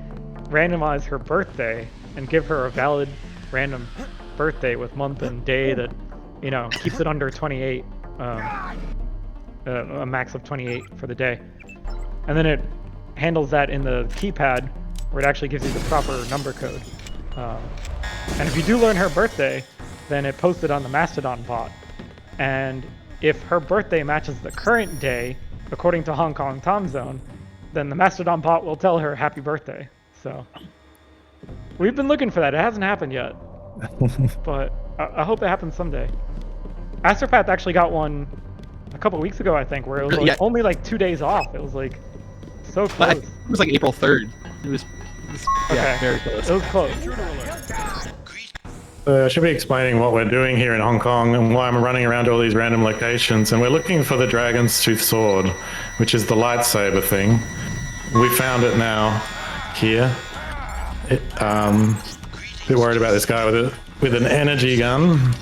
randomize her birthday and give her a valid random birthday with month and day that keeps it under 28, a max of 28 for the day. And then it handles that in the keypad where it actually gives you the proper number code. And if you do learn her birthday, then it posts it on the Mastodon bot. And if her birthday matches the current day, according to Hong Kong time zone, then the Mastodon bot will tell her happy birthday. So we've been looking for that. It hasn't happened yet, but I hope it happens someday. Astropath actually got one a couple weeks ago, I think, where it was like only like 2 days off. It was like so close. It was like April 3rd. It was Okay. very close. It was close. I should be explaining what we're doing here in Hong Kong and why I'm running around to all these random locations. And we're looking for the Dragon's Tooth Sword, which is the lightsaber thing. We found it now here. A bit worried about this guy with an energy gun.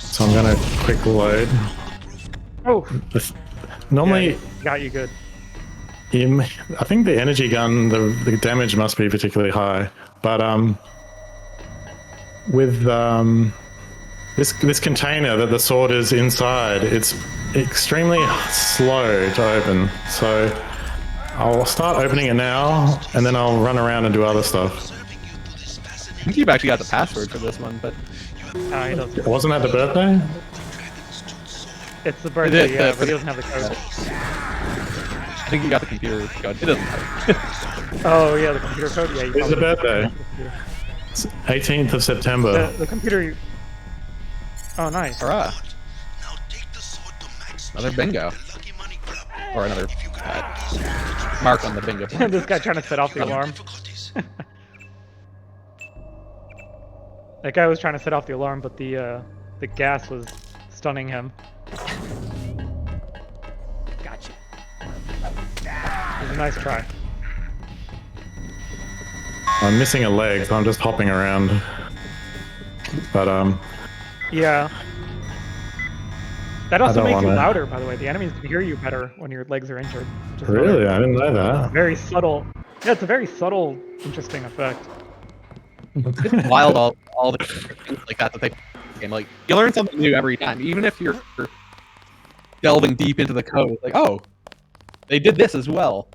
So I'm gonna quick load. Oh, Normally, yeah, got you good. I think the energy gun, the damage must be particularly high. But with this container that the sword is inside, it's extremely slow to open. So I'll start opening it now, and then I'll run around and do other stuff. I think you've actually got the password for this one, but He doesn't. Wasn't that the birthday? It's the birthday, It is, yeah, but but he doesn't have the code. I think you got the computer code. It doesn't matter. Oh yeah, the computer code. Yeah, you It's the probably- birthday. It's 18th of September. The computer. Oh, nice. Hurrah! Now take the sword to Max Another bingo, the Lucky Money Club. or another If you can make this sword to mark on the bingo. This guy trying to set off the alarm. difficulties. That guy was trying to set off the alarm, but the gas was stunning him. Gotcha. It was a nice try. I'm missing a leg, so I'm just hopping around. But Yeah. That also don't makes you wanna- louder, by the way. The enemies can hear you better when your legs are injured. Just really, I didn't know that. very subtle. Yeah, it's a very subtle, interesting effect. It's wild all the things like that they game. Like you learn something new every time, even if you're delving deep into the code. Like, oh, they did this as well.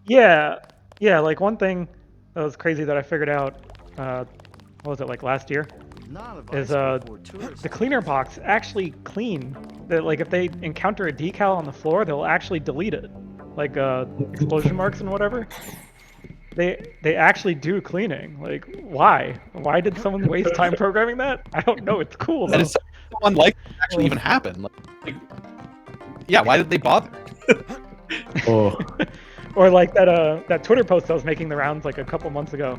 Yeah, yeah. Like one thing that was crazy that I figured out. What was it like last year? Is the cleaner box actually clean? That like if they encounter a decal on the floor, they'll actually delete it, like explosion marks and whatever. They actually do cleaning. Like why? Why did someone waste time programming that? I don't know. It's cool though. And it's so unlikely to actually even happen. Like, yeah, why did they bother? Oh, Or like that Twitter post I was making the rounds like a couple months ago.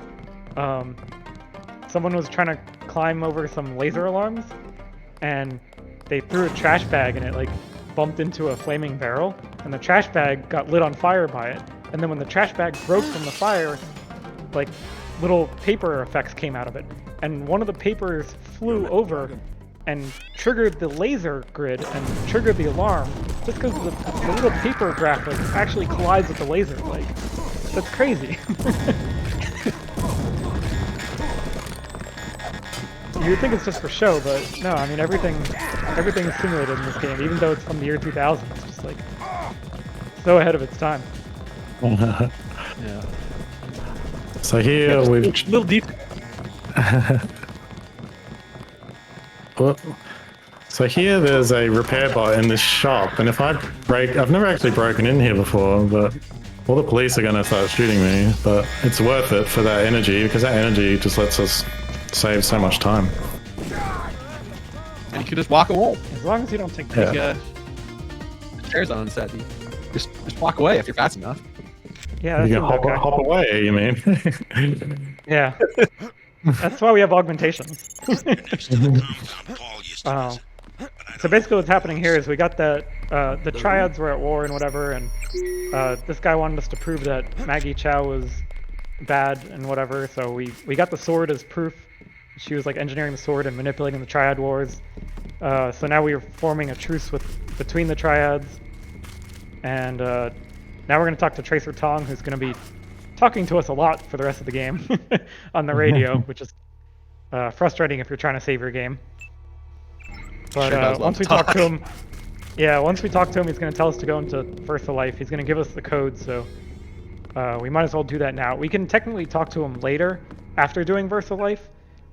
Someone was trying to climb over some laser alarms, and they threw a trash bag and it like bumped into a flaming barrel, and the trash bag got lit on fire by it. And then when the trash bag broke from the fire, like little paper effects came out of it, and one of the papers flew over and triggered the laser grid and triggered the alarm just because the little paper graphic actually collides with the laser. Like, that's crazy. You would think it's just for show, but no, I mean everything is simulated in this game, even though it's from the year 2000. It's just like so ahead of its time. Yeah. so here we've. Little deep. Well, so here there's a repair bot in this shop, and if I break, I've never actually broken in here before, but all the police are gonna start shooting me. But it's worth it for that energy, because that energy just lets us save so much time. And you can just walk away. As long as you don't take Yeah. Like, the chair zone instead. You just walk away if you're fast enough. Yeah, that You can seems okay. hop away, you mean? Yeah. That's why we have augmentations. Oh. So basically what's happening here is we got the triads were at war and whatever, and this guy wanted us to prove that Maggie Chow was bad and whatever, so we got the sword as proof. She was like engineering the sword and manipulating the triad wars. So now we are forming a truce between the triads, and now we're going to talk to Tracer Tong, who's going to be talking to us a lot for the rest of the game on the radio, which is frustrating if you're trying to save your game. But Sure does love once we talk. talk to him, yeah, once we talk to him, he's going to tell us to go into First to Life. He's going to give us the code, so we might as well do that now. We can technically talk to him later after doing Verse of Life,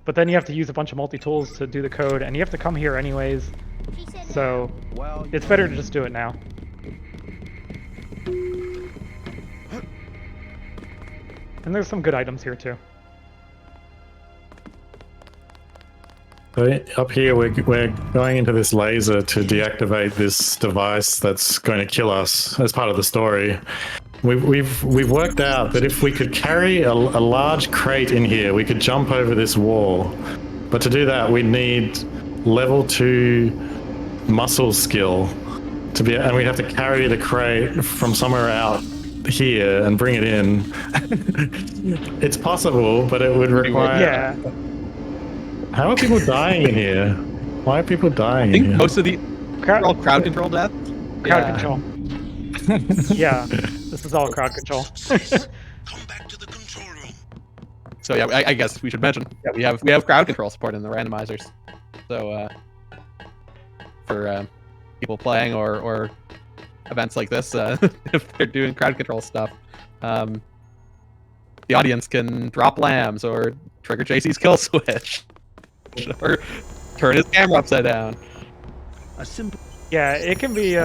but then you have to use a bunch of multi-tools to do the code, and you have to come here anyways, so it's better to just do it now. And there's some good items here too. So up here, we're going into this laser to deactivate this device that's going to kill us as part of the story. We've worked out that if we could carry a large crate in here, we could jump over this wall. But to do that, we need level 2 muscle skill to be, and we have to carry the crate from somewhere out here and bring it in. It's possible, but it would require. Yeah. How are people dying in here? Why are people dying I think in here? most of the Crowd, all crowd control death. crowd control. Yeah, this is all crowd control. Come back to the control room. So yeah, I guess we should mention we have crowd control support in the randomizers. So for people playing or events like this, if they're doing crowd control stuff, the audience can drop lambs or trigger JC's kill switch or turn his camera upside down. A simple. Yeah, it can be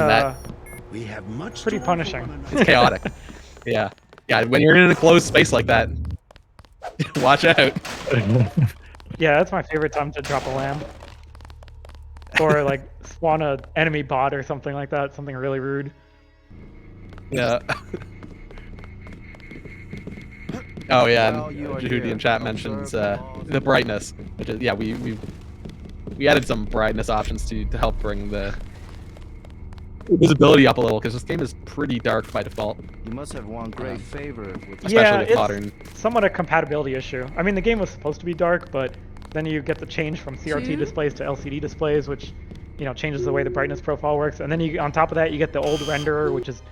We have much pretty to punishing. offer one It's another. chaotic. Yeah. Yeah, when you're in a closed space like that, watch out. Yeah, that's my favorite time to drop a lamb. Or like spawn a enemy bot or something like that, something really rude. Yeah. Oh yeah, Well, and you are Jehudi here. in chat Observe mentions the laws the brightness, which is, yeah, we added some brightness options to help bring the visibility up a little, because this game is pretty dark by default, You must have won great favor with the especially Yeah, with it's modern. somewhat a compatibility issue. I mean, the game was supposed to be dark, but then you get the change from CRT displays to LCD displays, which, you know, changes the way the brightness profile works. And then you, on top of that, you get the old renderer, which is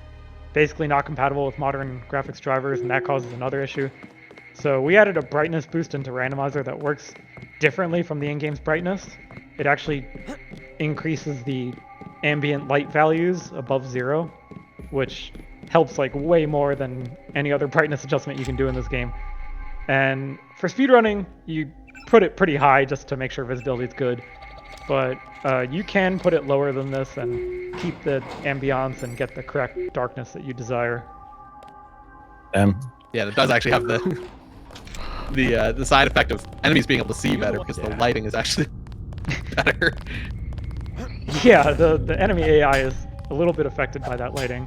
basically not compatible with modern graphics drivers, and that causes another issue. So we added a brightness boost into Randomizer that works differently from the in-game's brightness. It actually increases the ambient light values above 0, which helps like way more than any other brightness adjustment you can do in this game. And for speedrunning, you put it pretty high just to make sure visibility is good. But you can put it lower than this and keep the ambiance and get the correct darkness that you desire. Damn. Yeah, it does actually have the the side effect of enemies being able to see better, because the lighting is actually better. Yeah, the enemy AI is a little bit affected by that lighting.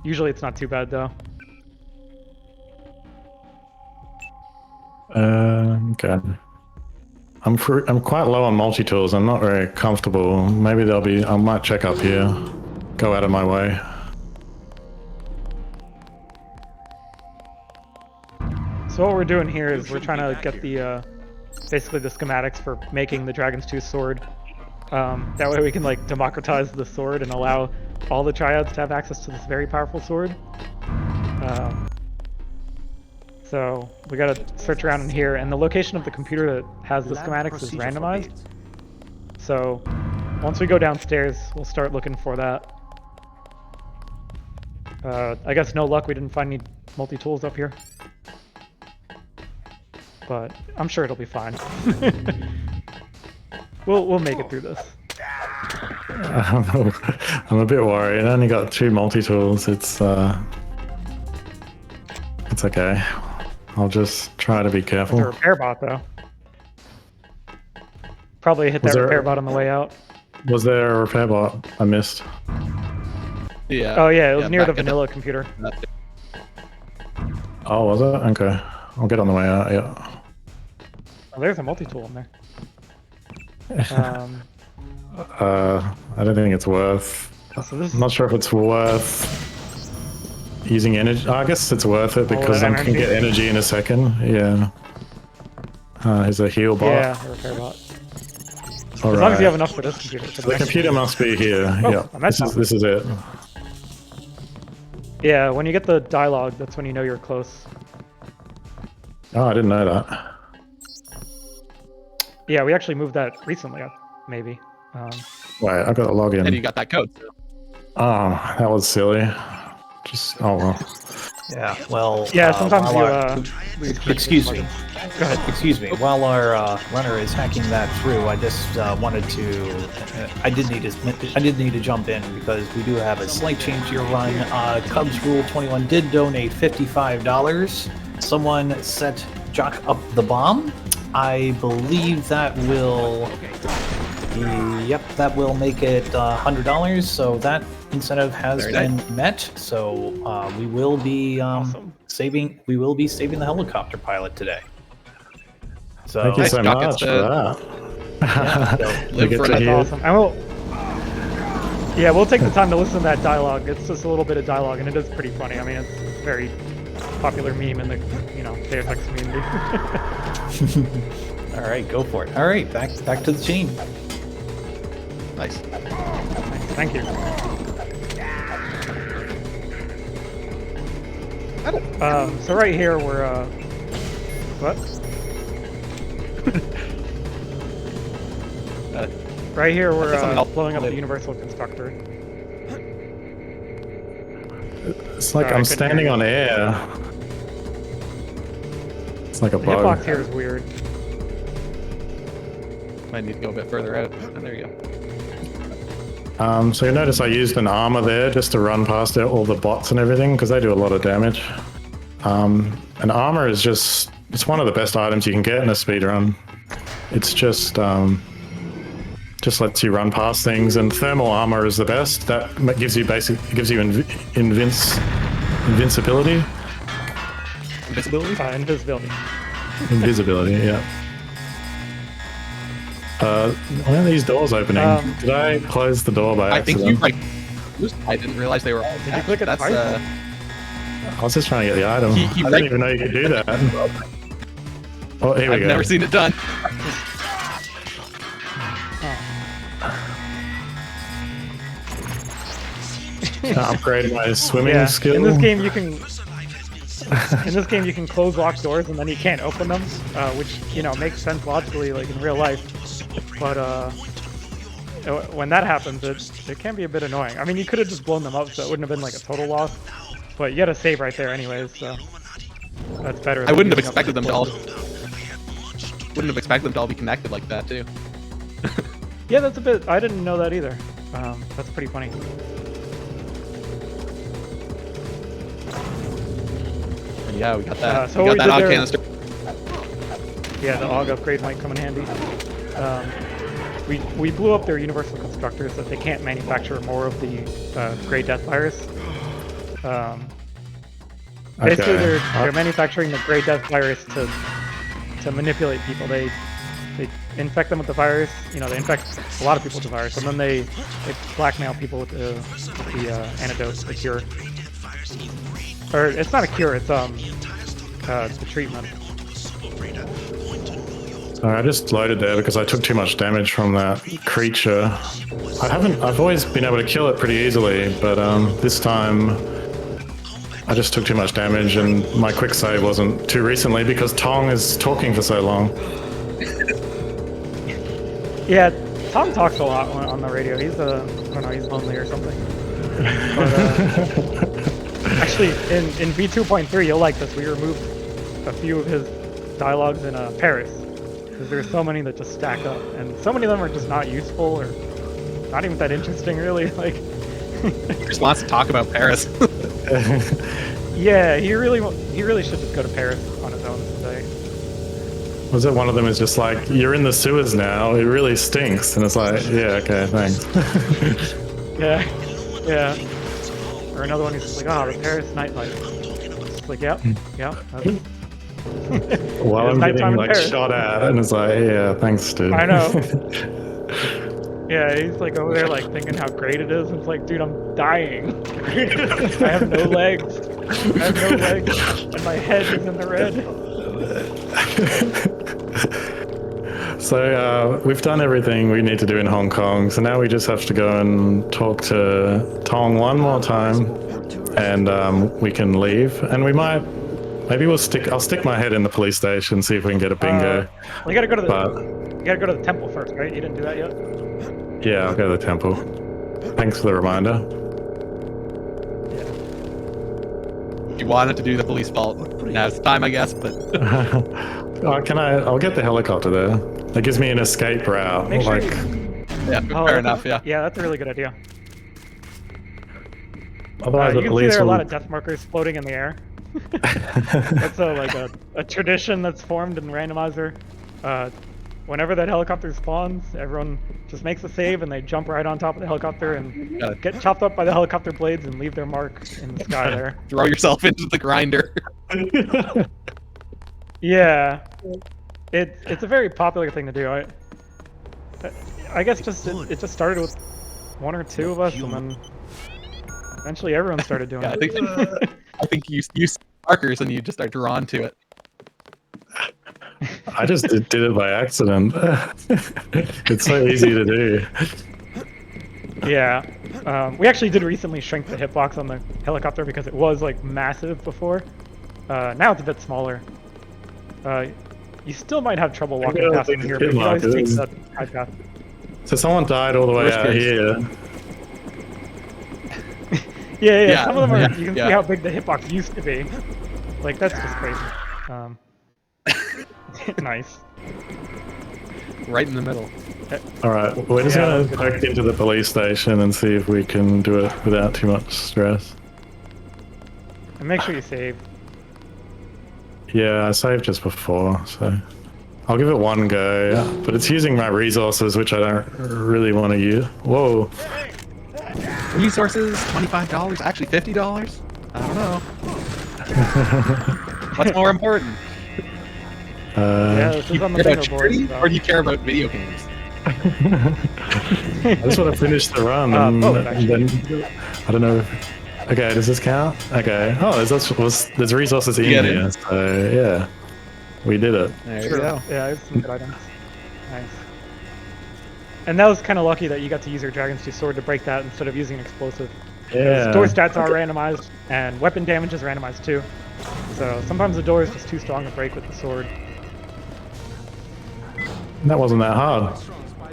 Usually it's not too bad though. Okay. I'm quite low on multi-tools. I'm not very comfortable. Maybe there'll be. I might check up here. Go out of my way. So what we're doing here is we're trying to get the basically the schematics for making the Dragon's Tooth sword. That way we can like democratize the sword and allow all the triads to have access to this very powerful sword. So we gotta search around in here, and the location of the computer that has the schematics is randomized. So once we go downstairs, we'll start looking for that. I guess no luck, we didn't find any multi-tools up here. But I'm sure it'll be fine. We'll make it through this. I'm a bit worried. I only got 2 multi-tools. It's okay. I'll just try to be There's a careful. repair bot though. Probably hit Was that there- repair bot on the way out. Was there a repair bot I missed? Yeah. Oh yeah, it was near the back in vanilla computer. Oh, was it? Okay. I'll get on the way out, yeah. Oh, there's a multi-tool in there. I don't think it's worth. So this I'm not sure if it's worth using energy. I guess it's worth it because that I can energy? get energy in a second. Yeah. Here's a heal bot. yeah, a repair bot. All As long as you have right. enough for this computer. For The next computer must be here. Oh, Yeah. I meant This is it. Yeah, when you get the dialogue, that's when you know you're close. Oh, I didn't know that. Yeah, we actually moved that recently, maybe. Wait, I got to log in. And you got that code. Oh, that was silly. Just well. Yeah, well. Yeah, sometimes while you our- lose Excuse me. Go ahead. Excuse me. While our runner is hacking that through, I just wanted to. I did need to jump in because we do have a slight change to your run. Cubs Rule 21 did donate $55. Someone set Jock up the bomb. I believe that will. Yep, that will make it $100. So that incentive has Very been nice. met. So we will be Awesome. saving. We will be saving the helicopter pilot today. So Thank you Nice so job, much it's, for that. so We get for to another hear- Awesome. And we'll take the time to listen to that dialogue. It's just a little bit of dialogue, and it is pretty funny. I mean, it's a very popular meme in the Deus Ex community. all right, go for it. All right, back to the team. Nice. Thank you. So right here we're what? Right here we're Something else. blowing up the Universal Constructor. It's like Sorry, I I'm couldn't standing hear on air. It's like a The bug. hitbox here is weird. Might need to go a bit further out. And there you go. So you notice I used an armor there just to run past all the bots and everything because they do a lot of damage. An armor is it's one of the best items you can get in a speedrun. It's just lets you run past things, and thermal armor is the best. That gives you invincibility. Invisibility? Invisibility. Invisibility, yeah. Why are these doors opening? Did I close the door by I think accident? I didn't realize they were. Did you click it That's twice? I was just trying to get the item. He I didn't break- even know you could do that. Oh, here we I've go. never seen it done. Upgrade my swimming Yeah. skill. In this game, you can. In this game, you can close locked doors and then you can't open them, which makes sense logically, like in real life. But when that happens, it can be a bit annoying. I mean, you could have just blown them up, so it wouldn't have been like a total loss. But you had a save right there, anyways, so that's better. I wouldn't have using up expected them to all. Wouldn't have expected them to all be connected like that too. Yeah, that's a bit. I didn't know that either. That's pretty funny. Yeah, we got that. So we what got that we on did there- canister. Yeah, the AUG upgrade might come in handy. We blew up their universal constructors so that they can't manufacture more of the Grey Death virus. Basically, Okay. they're manufacturing the Grey Death virus to manipulate people. They infect them with the virus. They infect a lot of people with the virus, and then they blackmail people with the antidote, the cure. Or it's not a cure. It's the treatment. Sorry, I just loaded there because I took too much damage from that creature. I've always been able to kill it pretty easily, but this time I just took too much damage and my quick save wasn't too recently because Tong is talking for so long. Yeah, Tom talks a lot on the radio. He's I don't know, he's lonely or something. But, actually, in V2.3, you'll like this. We removed a few of his dialogues in Paris because there's so many that just stack up, and so many of them are just not useful or not even that interesting, really. Like, He just wants to talk about Paris. yeah, he really should just go to Paris on his own today. Was it one of them is just like, you're in the sewers now, it really stinks. And it's like, yeah, okay, thanks. Yeah, yeah. Or another one who's just like, oh, the Paris nightlife. It's like, yep, yep. While It's I'm nighttime getting in like Paris. shot at, and it's like, yeah, thanks, dude. I know. Yeah, he's like over there like thinking how great it is. It's like, dude, I'm dying. I have no legs. And my head is in the red. So we've done everything we need to do in Hong Kong. So now we just have to go and talk to Tong one more time, and we can leave. And maybe I'll stick my head in the police station, see if we can get a bingo. You gotta go to But the temple first, right? You didn't do that yet. yeah, I'll go to the temple. Thanks for the reminder. You wanted to do the police vault. Now it's time, I guess, but I'll get the helicopter there. That gives me an escape route. Make sure Like, yeah, fair enough, yeah. Yeah, that's a really good idea. otherwise You the can see police there are a will... lot of death markers floating in the air. That's a tradition that's formed in Randomizer. Whenever that helicopter spawns, everyone just makes a save and they jump right on top of the helicopter and Got it. get chopped up by the helicopter blades and leave their mark in the sky there. Throw yourself into the grinder. Yeah, it's a very popular thing to do. I guess it just started with one or two of us, and then eventually everyone started doing Yeah, it. I think you see markers and you just are drawn to it. I just did it by accident. It's so easy to do. Yeah, we actually did recently shrink the hitbox on the helicopter because it was like massive before. Now it's a bit smaller. You still might have trouble walking Yeah, past like in here, the but you can always hit take markers. the high path. So someone died all the way Worst out case. here. Yeah. Some of them are. yeah, You can yeah. see how big the hitbox used to be. Like that's just crazy. Nice. Right in the middle. All right, we're just Yeah, gonna that's good. poke into the police station and see if we can do it without too much stress. And make sure you save. Yeah, I saved just before, so I'll give it one go. But it's using my resources, which I don't really want to use. Whoa! Resources, $25, actually $50. I don't know. What's more important? Yeah, this is on the Care bingo about board. charity, So. or do you care about video games? I just want to finish the run, and both, actually. then I don't know. Okay, does this count? Okay. Oh, there's resources in You get here, it? so yeah, we did it. There you True. go. Yeah, it's some good items. Nice. And that was kind of lucky that you got to use your Dragon's Tooth sword to break that instead of using an explosive. Yeah. Door stats are randomized, and weapon damage is randomized too. So sometimes the door is just too strong to break with the sword. That wasn't that hard.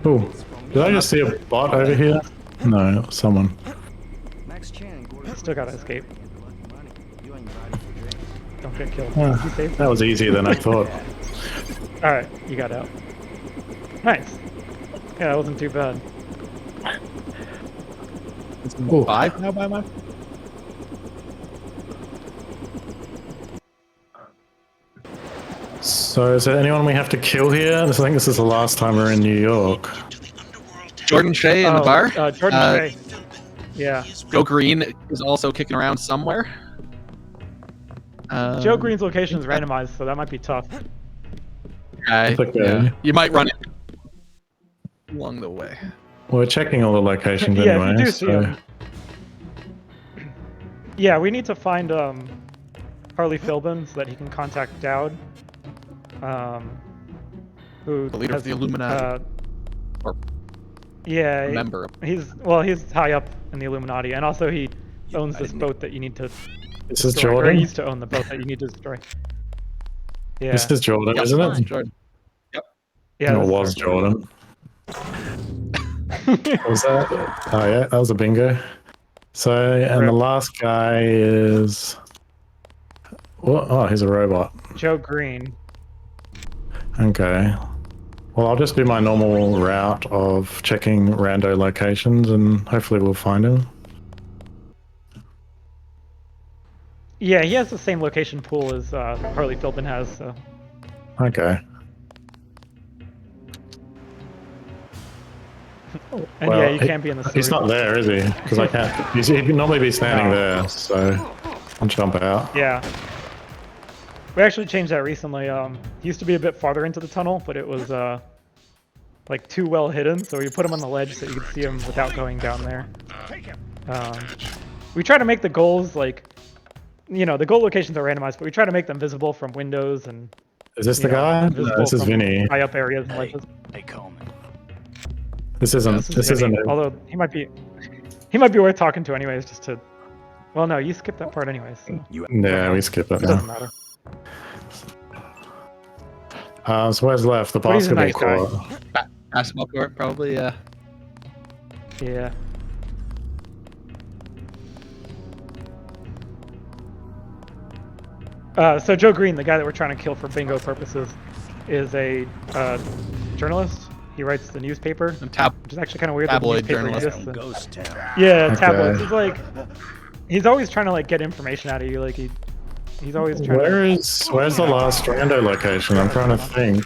Ooh. Did I just see a bot over here? No, someone. Still gotta escape. Don't get killed. Yeah, You safe? that was easier than I thought. Alright, you got out. Nice. Yeah, that wasn't too bad. Ooh. 5 now by my. So is there anyone we have to kill here? I think this is the last time we're in New York. Jordan Shea in the bar. Jordan Shea. Yeah. Joe Green is also kicking around somewhere. Joe Green's location is randomized, so that might be tough. Okay, Okay. yeah. You might run it along the way. We're checking all the locations Yeah, anyway. if you do see so- him. Yeah, we need to find Harley Philbin so that he can contact Dowd. Who The leader has, of the Illuminati. Or Yeah, a member of. he's high up in the Illuminati, and also he owns this boat that you need to This is destroy. Or he Jordan. used to own the boat that you need to destroy. Yeah. This is Jordan, Yep, isn't it? Jordan. yeah, No, this it is was Jordan. What was that? Oh yeah, that was a bingo. So, and the Rip. last guy is. Oh, he's a robot. Joe Green. Okay. Well, I'll just do my normal route of checking rando locations, and hopefully we'll find him. Yeah, he has the same location pool as Harley Philbin has. So. Okay. And Well, yeah, you can't be in the He's sewer. not there, is he? Because I can't. He'd normally be standing there, so I'll jump out. Yeah. We actually changed that recently. He used to be a bit farther into the tunnel, but it was like too well hidden, so we put him on the ledge so you could see him without going down there. We try to make the goals like, the goal locations are randomized, but we try to make them visible from windows and. Is this the guy? No, visible this is from Vinny. high up areas and ledges. This isn't. This Vinny, isn't. Although he might be worth talking to anyways, just to. Well, no, you skipped that part anyways. So Yeah, we skip it it doesn't now. matter. So where's left? The But he's a basketball nice court. Basketball court, probably, yeah. Yeah. So Joe Green, the guy that we're trying to kill for bingo purposes, is a journalist. He writes the newspaper, which is actually kind of weird. that the Tabloid newspaper journalist. exists. Ghost town. Yeah, Okay. tabloids. He's like, he's always trying to like get information out of you. Like he's always trying Where's the last rando location? I'm trying to think.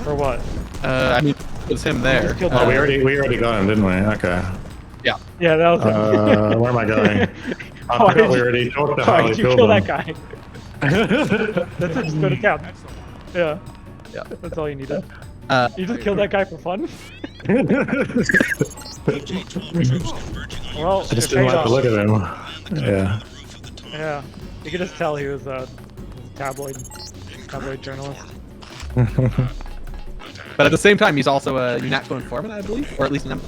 for what? I mean, it was him there. just killed Oh, we already got him, didn't we? Okay. Yeah. Yeah, that was him. Where am I going? I Why forgot did we you- already talked to Why Harley did you kill that Philbin. guy? That's it. Just go to town. Yeah. Yeah. That's all you needed. Uh, You just killed that guy for fun? Well, I just it didn't paid like off. the look of him. Yeah. Yeah, you could just tell he was a tabloid journalist. But at the same time, he's also a UNATCO informant, I believe, or at least I'm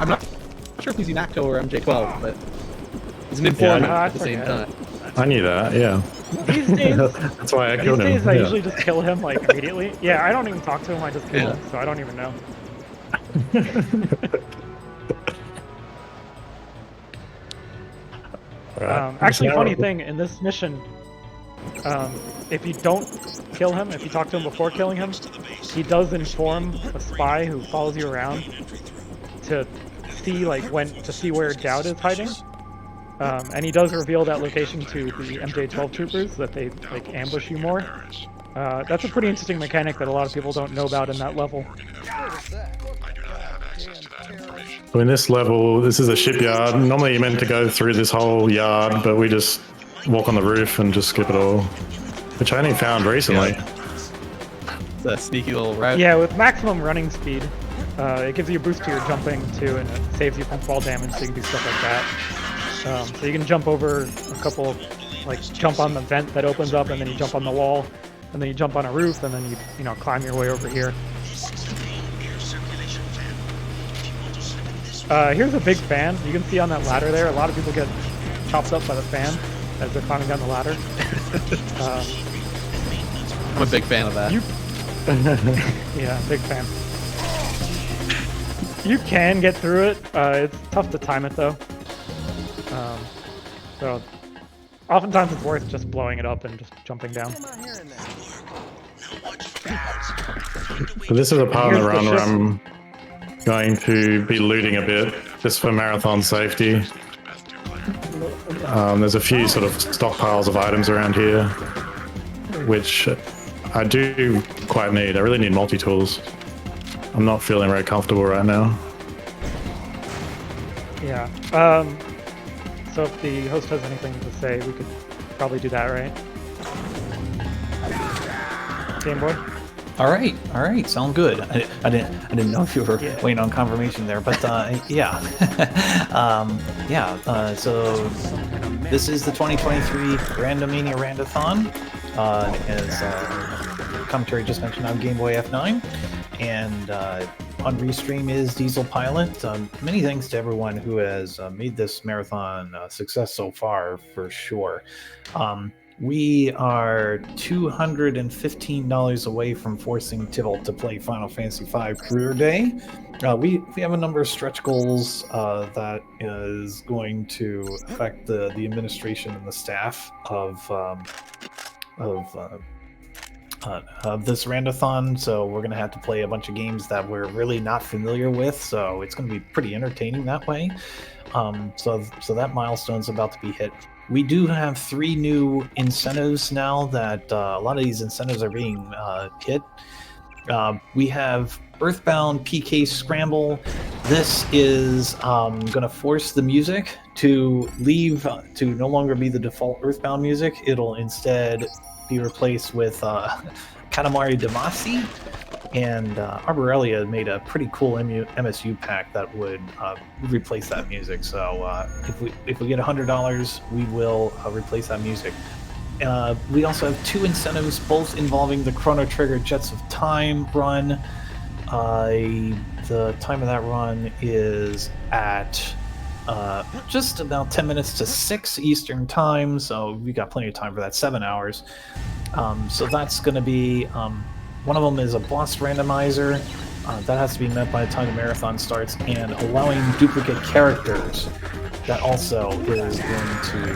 not sure if he's UNATCO or MJ12, but he's an informant I at the same forget. time. I knew that. Yeah. These days, That's why I these killed him. days I yeah. usually just kill him like immediately. Yeah, I don't even talk to him. I just kill Yeah. him, so I don't even know. Right. Actually, So- funny thing, in this mission, if you don't kill him, if you talk to him before killing him, he does inform a spy who follows you around to see where Dowd is hiding. And he does reveal that location to the MJ-12 troopers so that they like ambush you more. That's a pretty interesting mechanic that a lot of people don't know about in that level. So in this level, this is a shipyard. Normally you're meant to go through this whole yard, but we just walk on the roof and just skip it all, which I only found recently. It's a sneaky little route. Yeah, with maximum running speed, it gives you a boost to your jumping too, and it saves you from fall damage, so you can do stuff like that. So you can jump over a couple, like jump on the vent that opens up, and then you jump on the wall, and then you jump on a roof, and then you know climb your way over here. Here's a big fan. You can see on that ladder there, a lot of people get chopped up by the fan as they're climbing down the ladder. I'm a big fan of that. Yeah, big fan. You can get through it. It's tough to time it though. So oftentimes it's worth just blowing it up and just jumping down. So this is a part of the Here's the run where ship. I'm going to be looting a bit, just for marathon safety. There's a few sort of stockpiles of items around here, which I do quite need. I really need multi-tools. I'm not feeling very comfortable right now. Yeah. So if the host has anything to say, we could probably do that, right? Game Boy? All right, sound good. I didn't know if you were waiting on confirmation there, but yeah, So this is the 2023 Randomania Randothon. As commentary just mentioned, I'm Game Boy F9, and on restream is Diesel Pilot. Many thanks to everyone who has made this marathon a success so far, for sure. We are $215 away from forcing Tittle to play Final Fantasy V Career Day. We have a number of stretch goals that is going to affect the administration and the staff of this Randothon, so we're going to have to play a bunch of games that we're really not familiar with, so it's going to be pretty entertaining that way. So that milestone's about to be hit. We do have 3 new incentives now that a lot of these incentives are being hit. We have Earthbound PK Scramble. This is going to force the music to leave, to no longer be the default Earthbound music. It'll instead be replaced with Katamari Damacy, and Arborelia made a pretty cool MSU pack that would replace that music. So if we get $100, we will replace that music. We also have 2 incentives, both involving the Chrono Trigger Jets of Time run. The time of that run is at just about 10 minutes to 6 Eastern time, so we got plenty of time for that, 7 hours. So that's going to be, one of them is a boss randomizer. That has to be met by the time the marathon starts, and allowing duplicate characters. That also is going to,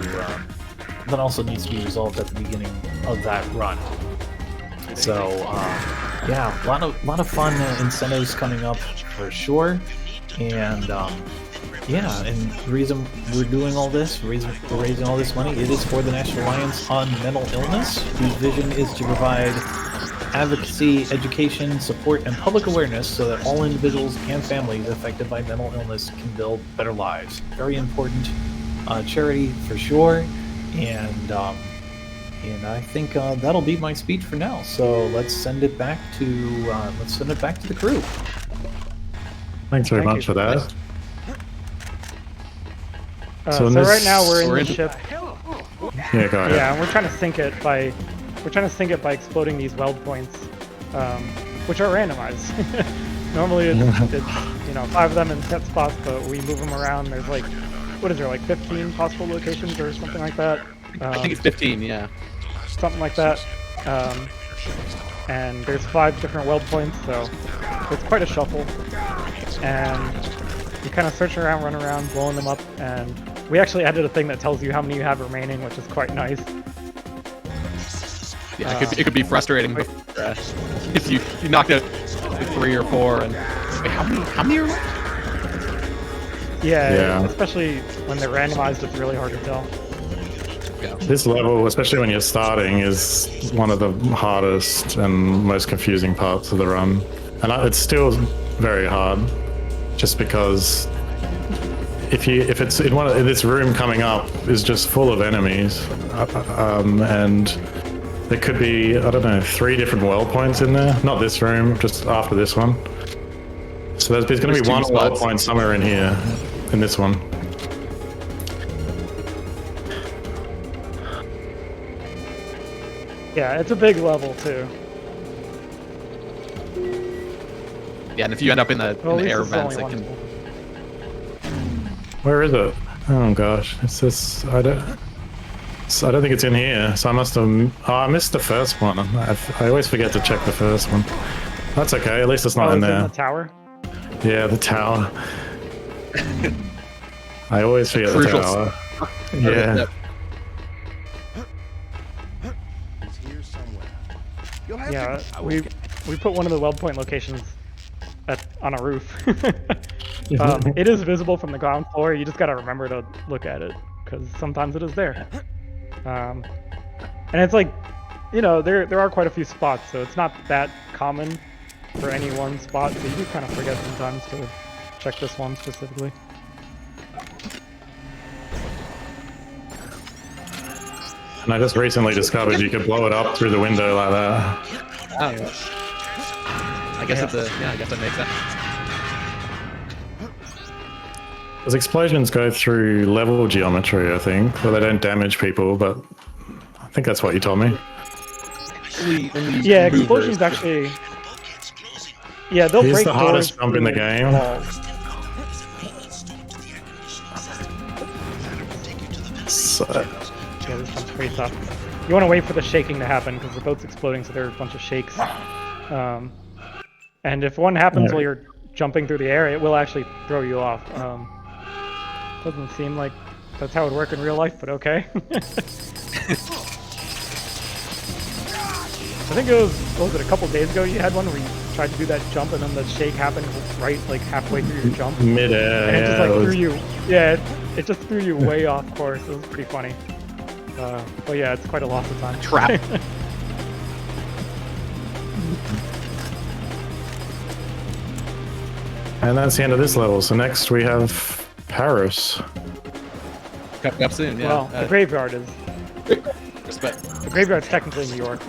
that also needs to be resolved at the beginning of that run. So, yeah, a lot of fun incentives coming up for sure, and yeah, and the reason we're doing all this, the reason we're raising all this money, it is for the National Alliance on Mental Illness, whose vision is to provide advocacy, education, support, and public awareness so that all individuals and families affected by mental illness can build better lives. Very important charity for sure, and I think that'll be my speech for now. So let's send it back to the crew. Thanks very Thank much you. for that. So in this- right now we're in we're the in- ship. Yeah, go ahead. Yeah, and we're trying to sync it by exploding these weld points, which are randomized. Normally it's 5 of them in set spots, but we move them around. There's like 15 possible locations or something like that. I think it's 15, yeah. Something like that. And there's 5 different weld points, so it's quite a shuffle. And you kind of search around, run around, blowing them up, and we actually added a thing that tells you how many you have remaining, which is quite nice. Yeah, it could be frustrating if you knocked out 3 or 4 and wait, how many are left? Yeah, especially when they're randomized, it's really hard to tell. Yeah. This level, especially when you're starting, is one of the hardest and most confusing parts of the run. And it's still very hard, just because if it's in this room coming up is just full of enemies, and there could be, I don't know, 3 different well points in there. Not this room, just after this one. So there's going to be 1 well point somewhere in here, in this one. Yeah, it's a big level too. Yeah, and if you end up in the, Well, in the at air least it's vents, it only can. Where is it? Oh gosh, it's this. I don't think it's in here. So I must have. Oh, I missed the first one. I always forget to check the first one. That's okay. At least it's not in It's there. in the tower. Yeah, the tower. I always forget the Crucial tower. Yeah. It's here somewhere. You'll have Yeah, to... we put one of the weld point locations on a roof. It is visible from the ground floor. You just gotta remember to look at it because sometimes it is there. And it's like, you know, there are quite a few spots, so it's not that common for any one spot. So you do kind of forget sometimes to check this one specifically. And I just recently discovered you could blow it up through the window like that. Oh, yeah. I guess I guess that makes sense. Those explosions go through level geometry, I think, where they don't damage people, but I think that's what you told me. Yeah, explosions actually. Yeah, they'll He's break the hardest doors jump in the through game. walls. So, Yeah, this one's pretty tough. You want to wait for the shaking to happen because the boat's exploding, so there are a bunch of shakes. And if one happens while you're jumping through the air, it will actually throw you off. Doesn't seem like that's how it would work in real life, but okay. I think it was, what was it, a couple days ago you had one where you tried to do that jump and then the shake happened right like halfway through your jump. mid-air, And it just yeah. like it was- threw you, it just threw you way off course. It was pretty funny. But yeah, it's quite a loss of time. Trap. And that's the end of this level. So next we have Paris. Coming up soon, yeah. Well, the graveyard is. Respect. The graveyard's technically New York.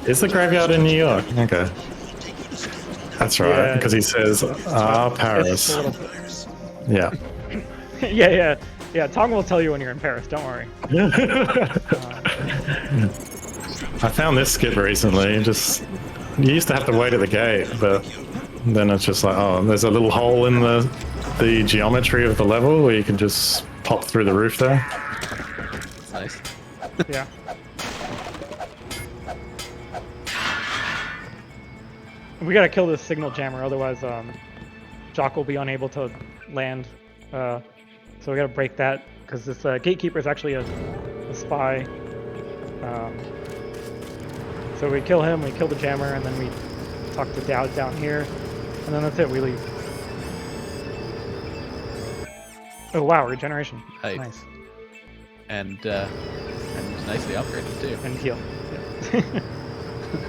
Is the graveyard in New York? Okay. That's right, Yeah. because he says, It's Paris. a little bit- Yeah. yeah. Tom will tell you when you're in Paris. Don't worry. I found this skip recently. You used to have to wait at the gate, but then it's just like, oh, there's a little hole in the geometry of the level where you can just pop through the roof there. That's nice. Yeah. We gotta kill this signal jammer, otherwise Jock will be unable to land. So we gotta break that because this gatekeeper is actually a spy. So we kill him, we kill the jammer, and then we talk to Dowd down here, and then that's it. We leave. Oh wow, regeneration. Nice. And nicely upgraded too. And heal. Yeah.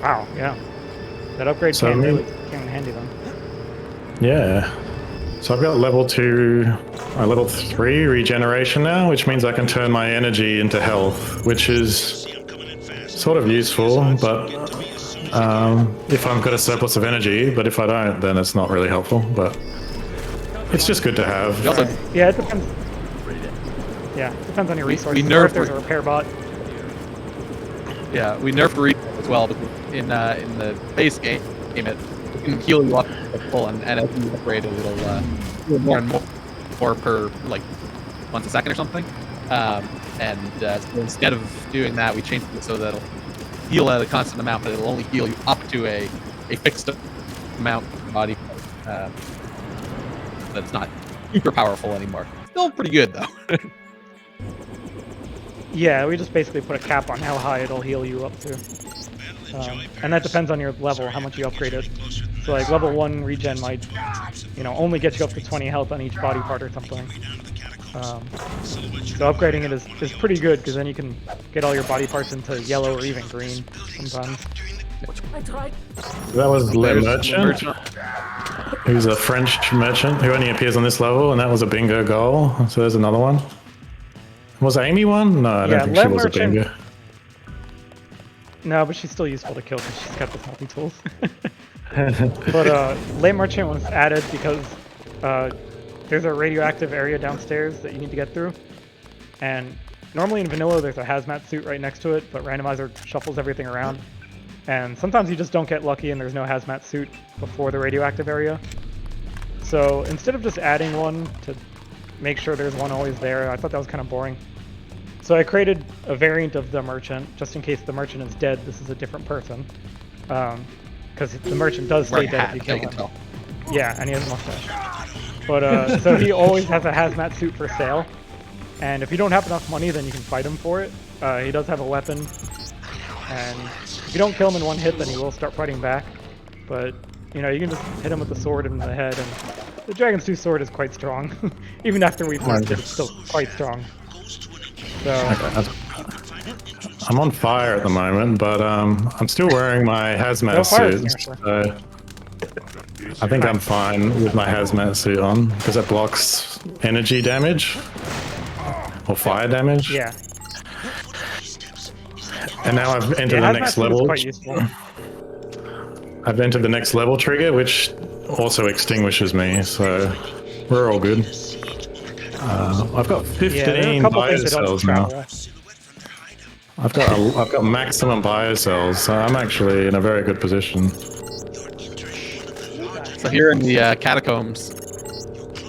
Wow. Yeah. That upgrade So, came I mean- really came in handy then. Yeah. So I've got level 3 regeneration now, which means I can turn my energy into health, which is sort of useful, but if I've got a surplus of energy, but if I don't, then it's not really helpful, but it's just good to have. We also, Yeah, it depends. Yeah, it depends on your resources. Or nerfed if there's a repair bot. yeah, we nerfed Reed as well, but in the base game, it can heal you up to full, and as you upgrade, it'll more and more per like once a second or something. So instead of doing that, we changed it so that it'll heal at a constant amount, but it'll only heal you up to a fixed amount of your body. That's not super powerful anymore. Still pretty good though. Yeah, we just basically put a cap on how high it'll heal you up to. And that depends on your level, how much you upgrade it. So like level 1 regen might, only get you up to 20 health on each body part or something. So upgrading it is pretty good, because then you can get all your body parts into yellow or even green sometimes. That was Le Merchant, who's a French merchant who only appears on this level, and that was a bingo goal. So there's another one. Was Amy one? No, I don't think she was a bingo. No, but she's still useful to kill because she's got the multi-tools. But Le Merchant was added because there's a radioactive area downstairs that you need to get through. And normally in vanilla there's a hazmat suit right next to it, but randomizer shuffles everything around. And sometimes you just don't get lucky and there's no hazmat suit before the radioactive area. So instead of just adding one to make sure there's one always there, I thought that was kind of boring. So I created a variant of the merchant, just in case the merchant is dead, this is a different person. Because the merchant does stay dead if you kill him. Yeah, and he has a mustache. But so he always has a hazmat suit for sale. And if you don't have enough money, then you can fight him for it. He does have a weapon. And if you don't kill him in one hit, then he will start fighting back. But, you can just hit him with the sword in the head. And the Dragon's Tooth sword is quite strong. Even after we fixed it, it's still quite strong. So, I'm on fire at the moment, but I'm still wearing my hazmat suit. So I think I'm fine with my hazmat suit on, because it blocks energy damage or fire damage. Yeah. And now I've entered the next level. I've entered the next level trigger, which also extinguishes me, so we're all good. I've got 15 biocells now. I've got maximum biocells, so I'm actually in a very good position. So here in the catacombs,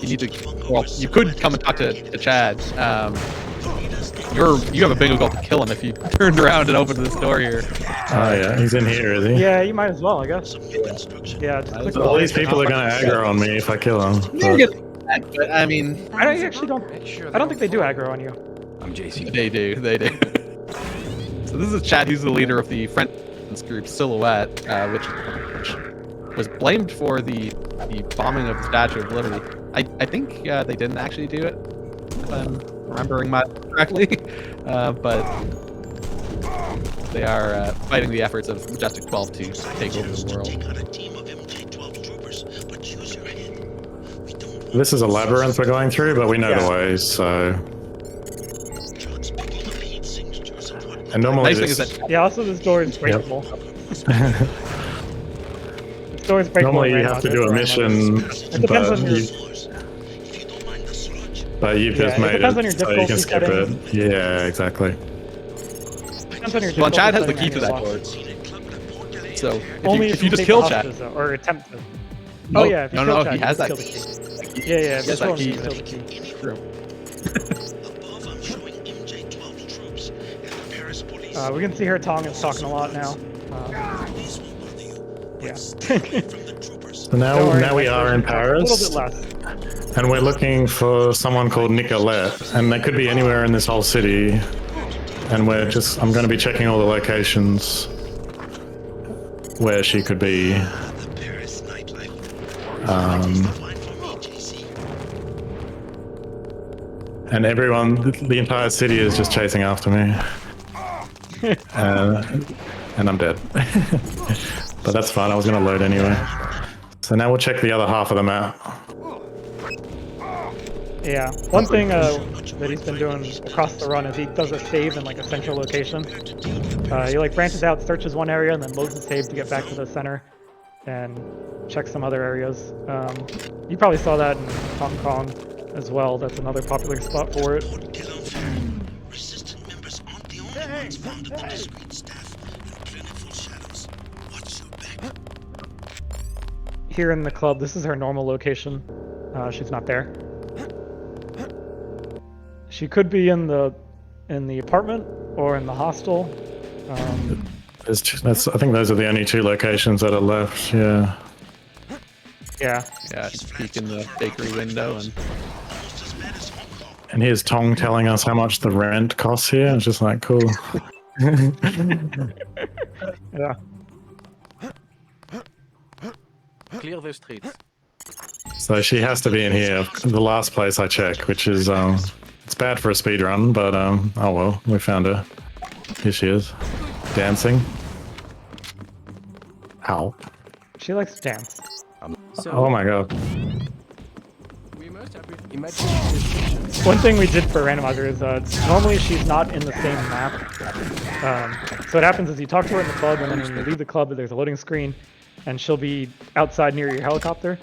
you need to. Well, you could come and talk to Chad. You have a bingo goal to kill him if you turned around and opened this door here. Oh yeah, he's in here, is he? Yeah, you might as well, I guess. Yeah. Just all these people are gonna aggro on me if I kill him. But I mean, I don't think they do aggro on you. I'm JC. They do. So this is Chad, who's the leader of the friends group Silhouette, which was blamed for the bombing of the Statue of Liberty. I think they didn't actually do it, if I'm remembering correctly, but they are fighting the efforts of Majestic 12 to take over the world. This is a labyrinth we're going through, but we know the ways, so... And normally also this door is breakable. This door is breakable. Normally you have to do a mission, but you've just made it so you can skip it. Yeah, exactly. Well, Chad has the key to that door. So if you just kill Chad... Or attempt to. No, oh yeah, if you kill Chad, he has that key. Yeah, he has that key. True. We can see her Tong is talking a lot now. Yeah. So now we are in Paris. A little bit less. And we're looking for someone called Nicolette, and they could be anywhere in this whole city. And I'm going to be checking all the locations where she could be. And the entire city is just chasing after me. And I'm dead. But that's fine, I was going to load anyway. So now we'll check the other half of the map. Yeah, one thing that he's been doing across the run is he does a save in like a central location. He like branches out, searches one area, and then loads the save to get back to the center and check some other areas. You probably saw that in Hong Kong as well. That's another popular spot for it. Resistant members aren't the only ones found at the discreet staff and plentiful shadows. Watch your back. Here in the club, this is her normal location. She's not there. She could be in the apartment or in the hostel. I think those are the only two locations that are left. Yeah. Yeah. Yeah, peek in the bakery window and. And here's Tong telling us how much the rent costs here. It's just like, cool. Yeah. Clear the streets. So she has to be in here, the last place I check, which is, it's bad for a speed run, but, oh well, we found her. Here she is, dancing. Ow. She likes to dance. Oh my god. We must have imagine this. One thing we did for randomizer is normally she's not in the same map. So what happens is you talk to her in the club, and then when you leave the club, there's a loading screen, and she'll be outside near your helicopter.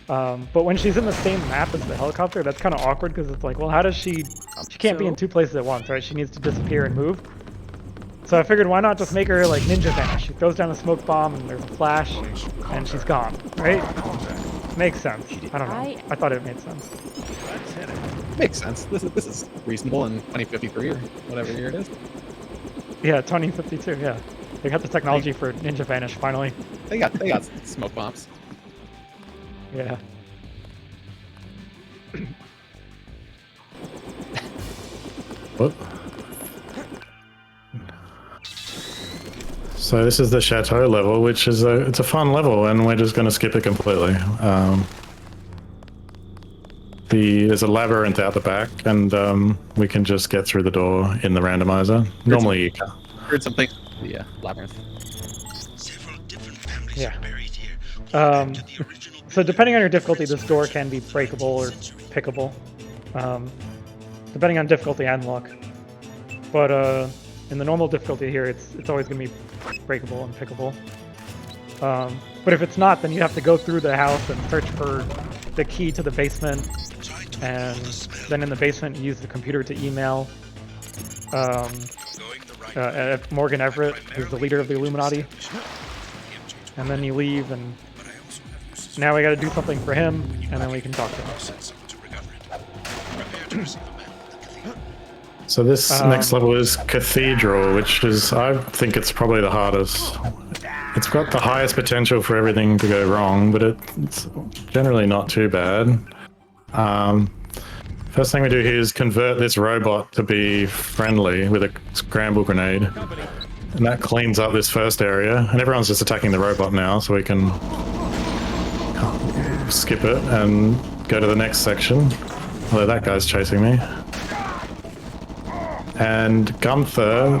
But when she's in the same map as the helicopter, that's kind of awkward because it's like, well, how does she can't be in two places at once, right? She needs to disappear and move. So I figured, why not just make her like ninja vanish? She throws down a smoke bomb, and there's a flash, and she's gone, right? Makes sense. I don't know. I thought it made sense. Makes sense. This is reasonable in 2053 or whatever year it is. Yeah, 2052. Yeah, they got the technology for ninja vanish finally. They got smoke bombs. Yeah. Whoop. So this is the chateau level, which is it's a fun level, and we're just going to skip it completely. There's a labyrinth out the back, and we can just get through the door in the randomizer. Normally you can. Heard something. The labyrinth. Several different families Yeah. are buried here. Back to the original So depending on your difficulty, this door can be breakable or pickable, depending on difficulty and luck. But in the normal difficulty here, it's always going to be breakable and pickable. But if it's not, then you have to go through the house and search for the key to the basement, and then in the basement you use the computer to email Morgan Everett, who's the leader of the Illuminati. And then you leave, and now we got to do something for him, and then we can talk to him. So this next level is Cathedral, which is, I think it's probably the hardest. It's got the highest potential for everything to go wrong, but it's generally not too bad. First thing we do here is convert this robot to be friendly with a scramble grenade. And that cleans up this first area, and everyone's just attacking the robot now, so we can skip it and go to the next section. Although that guy's chasing me. And Gunther,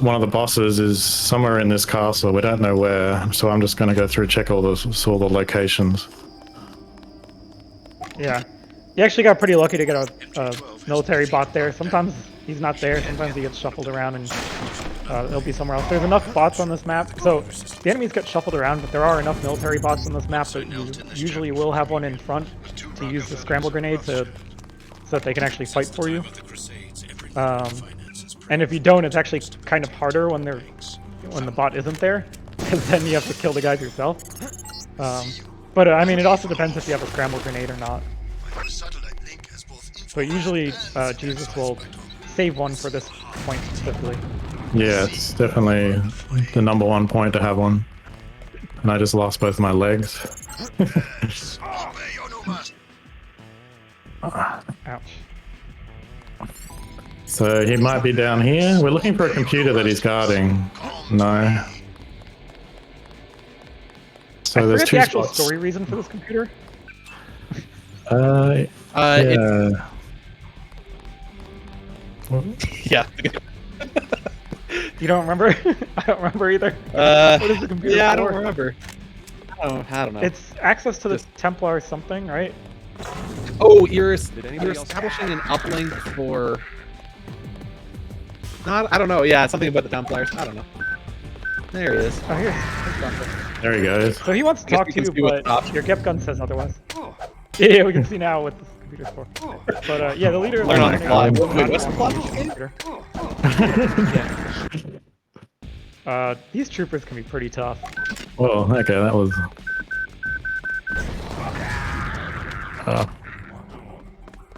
one of the bosses, is somewhere in this castle. We don't know where, so I'm just going to go through, check all the locations. Yeah. You actually got pretty lucky to get a military bot there. Sometimes he's not there, sometimes he gets shuffled around and it'll be somewhere else. There's enough bots on this map, so the enemies get shuffled around, but there are enough military bots on this map that you usually will have one in front to use the scramble grenade so that they can actually fight for you. And if you don't, it's actually kind of harder when the bot isn't there, because then you have to kill the guys yourself. But I mean, it also depends if you have a scramble grenade or not. But usually, Jesus will save one for this point specifically. Yeah, it's definitely the #1 point to have one. And I just lost both my legs. Ouch. So he might be down here. We're looking for a computer that he's guarding. No. So there's I forget two the actual spots. story reason for this computer. Yeah. Yeah. You don't remember? I don't remember either. What is the computer Yeah, I for? don't remember. I don't know. It's access to the Templar something, right? Oh, you're establishing an uplink for. Not, I don't know. Yeah, something about the Templars. I don't know. There he is. Oh, here's Gunther. There he goes. So he wants to talk to you, but your Gep gun says otherwise. Yeah, we can see now what this computer's for. But yeah, the leader of Learn on the fly. the Wait, what's the plot? Yeah. These troopers can be pretty tough. Well, okay, that was.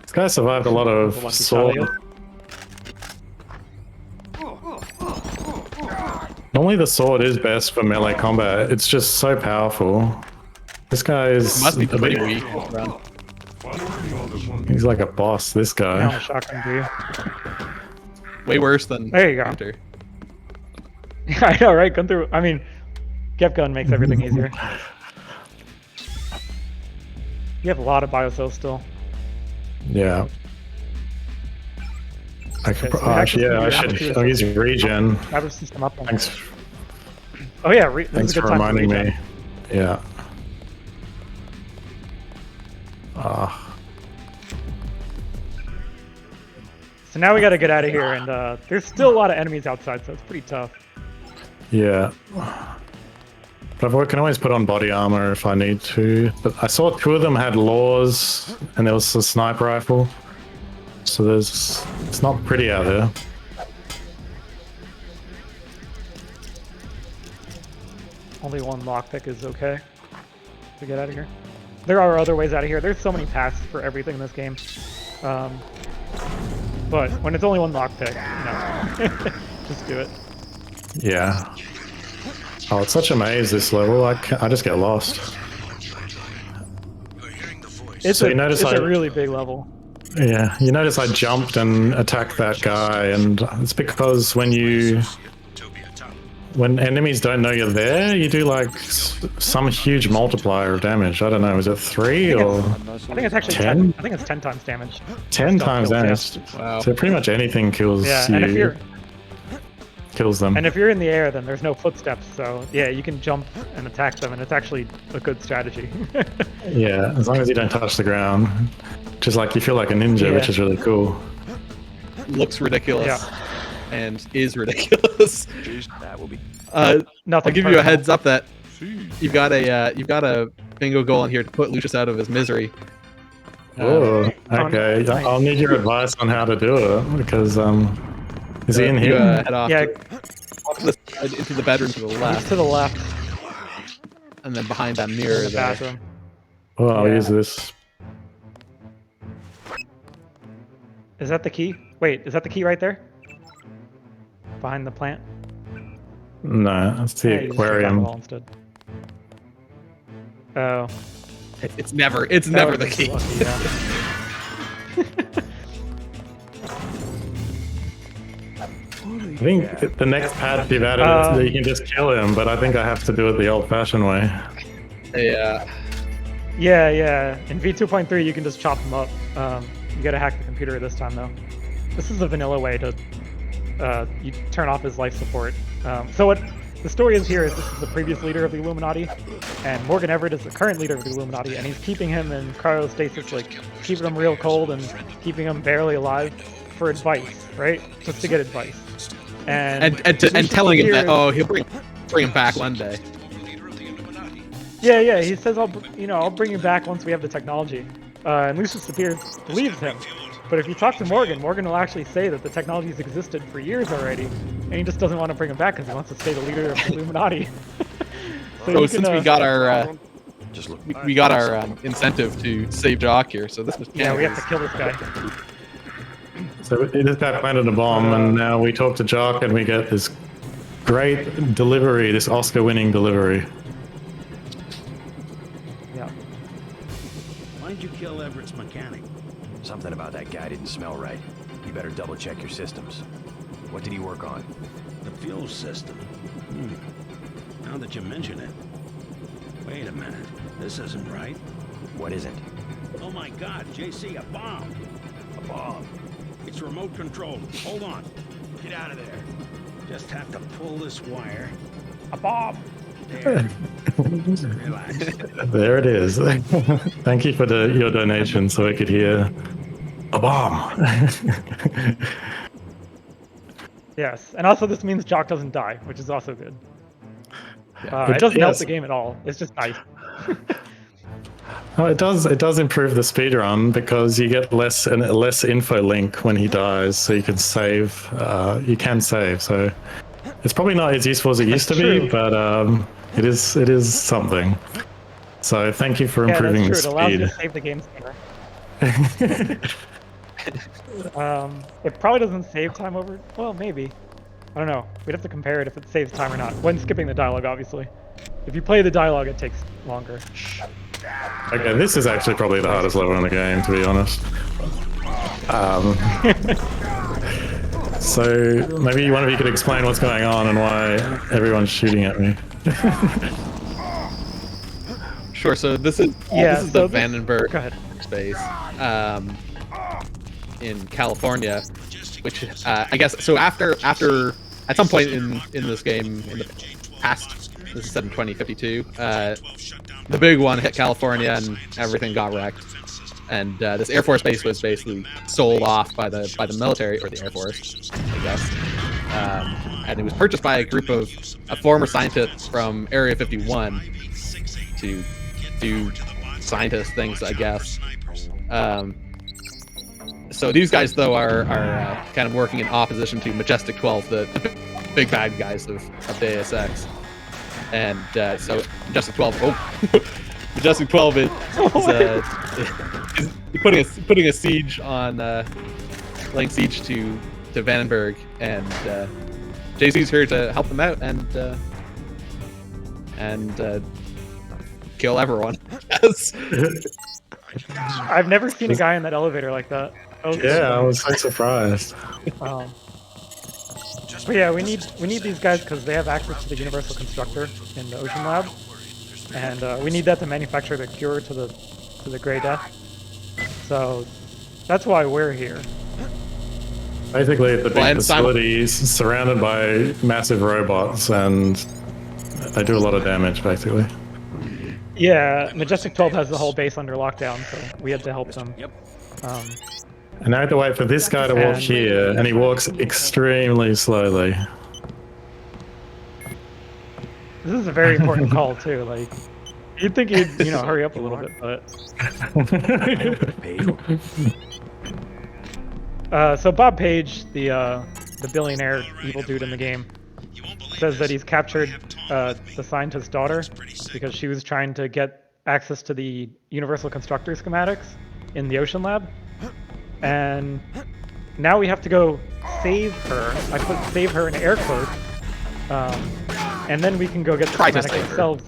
This guy survived a lot of Lucky sword. Charlie. Normally the sword is best for melee combat. It's just so powerful. This guy is Must be a pretty bit- weak. Run. He's like a boss, this Down guy. a shotgun to you. Way worse than There you go. Hunter. I know, right? Gun through. I mean, Gep gun makes everything easier. You have a lot of biocell still. Yeah. I could, Okay, so actually, yeah, I you have to should. do I'll this. use regen. Grab a system up. Thanks. Oh yeah, this Thanks is a for good time reminding regen. me. Yeah. Ah. So now we got to get out of here, and there's still a lot of enemies outside, so it's pretty tough. Yeah. But I can always put on body armor if I need to. But I saw two of them had laws, and there was a sniper rifle. So there's, it's not pretty out there. Only one lockpick is okay to get out of here. There are other ways out of here. There's so many paths for everything in this game. But when it's only one lockpick, no. Just do it. Yeah. Oh, it's such a maze, this level. I just get lost. It's, So you notice it's I- a really big level. Yeah, you notice I jumped and attacked that guy, and it's because when enemies don't know you're there, you do like some huge multiplier of damage. I don't know, is it 3 or I think it's actually 10? 10. I think it's 10 times damage. 10 Stuff times kills, damage? Wow. So pretty much anything kills Yeah, you. and if you're Kills them. and if you're in the air, then there's no footsteps. So yeah, you can jump and attack them, and it's actually a good strategy. Yeah, as long as you don't touch the ground. Just like you feel like a ninja, Yeah. which is really cool. Looks ridiculous. Yeah. And is ridiculous. That will be. Nothing. I'll give you a personal. heads up that you've got a bingo goal in here to put Lucius out of his misery. Oh, okay. nice. I'll need your advice on how to do it, because is he in You, here? head off Yeah, into the bedroom to the it's left, to the left. and then behind that In mirror the there. bathroom. Oh, I'll yeah. use this. Is that the key? Wait, is that the key right there? Behind the plant? No, that's the Yeah, you just check out the aquarium. wall instead. Oh. It's never the That was key. lucky, yeah. I think the next patch you've added is that you can just kill him, but I think I have to do it the old-fashioned way. Yeah. Yeah. In V2.3, you can just chop them up. You gotta hack the computer this time, though. This is the vanilla way to you turn off his life support. So what the story is here is this is the previous leader of the Illuminati, and Morgan Everett is the current leader of the Illuminati, and he's keeping him in cryostasis, like keeping him real cold and keeping him barely alive for advice, right? Just to get advice. And telling him that he'll bring him back one day. Yeah, he says I'll bring you back once we have the technology. And Lucius Appears believes him. But if you talk to Morgan will actually say that the technology's existed for years already, and he just doesn't want to bring him back because he wants to stay the leader of the Illuminati. So you since can, we got our Just look. we got our incentive to save Jock here, so this was yeah, we have to kill this guy. So this guy planted a bomb, and now we talk to Jock, and we get this great delivery, this Oscar-winning delivery. Yeah. Why did you kill Everett's mechanic? Something about that guy didn't smell right. You better double check your systems. What did he work on? The fuel system. Now that you mention it. Wait a minute. This isn't right. What isn't? Oh my god, JC, a bomb! A bomb. It's remote controlled. Hold on. Get out of there. Just have to pull this wire. A bomb! There. Relax. There it is. Thank you for your donation, so I could hear a bomb. Yes, and also this means Jock doesn't die, which is also good. It doesn't help Yes. the game at all. It's just nice. Oh, it does improve the speedrun because you get less info link when he dies, so you can save. So it's probably not as useful as it used to be, true. but it is something. So thank you for improving yeah, that's the true. It allows you speed. to save the game sooner. It probably doesn't save time over. Well, maybe. I don't know. We'd have to compare it if it saves time or not. When skipping the dialogue, obviously. If you play the dialogue, it takes longer. Okay, this is actually probably the hardest level in the game, to be honest. So maybe one of you could explain what's going on and why everyone's shooting at me. Sure. So this is so the Vandenberg go ahead. space in California, which I guess so. After at some point in this game in the past, this is set in 2052. The big one hit California and everything got wrecked. And this Air Force base was basically sold off by the military or the Air Force, I guess. And it was purchased by a group of former scientists from Area 51 to do scientist things, I guess. So these guys, though, are kind of working in opposition to Majestic 12, the big bad guys of Deus Ex. And so Majestic 12, Majestic 12 is putting a siege on, laying siege to Vandenberg, and JC's here to help them out and kill everyone. Yes. I've never seen a guy in that elevator like that. Yeah, I was so surprised. But yeah, we need these guys because they have access to the Universal Constructor in the Ocean Lab, and we need that to manufacture the cure to the Grey Death. So that's why we're here. Basically, the big facility is surrounded by massive robots, and they do a lot of damage, basically. Yeah, Majestic 12 has the whole base under lockdown, so we had to help them. Yep. And I have to wait for this guy to walk here, and he walks extremely slowly. This is a very important call too. Like, you'd think he'd hurry up a little bit, but. So Bob Page, the billionaire evil dude in the game, says that he's captured the scientist's daughter because she was trying to get access to the Universal Constructor schematics in the Ocean Lab. And now we have to go save her. I put save her in air quotes. And then we can go get the schematics ourselves.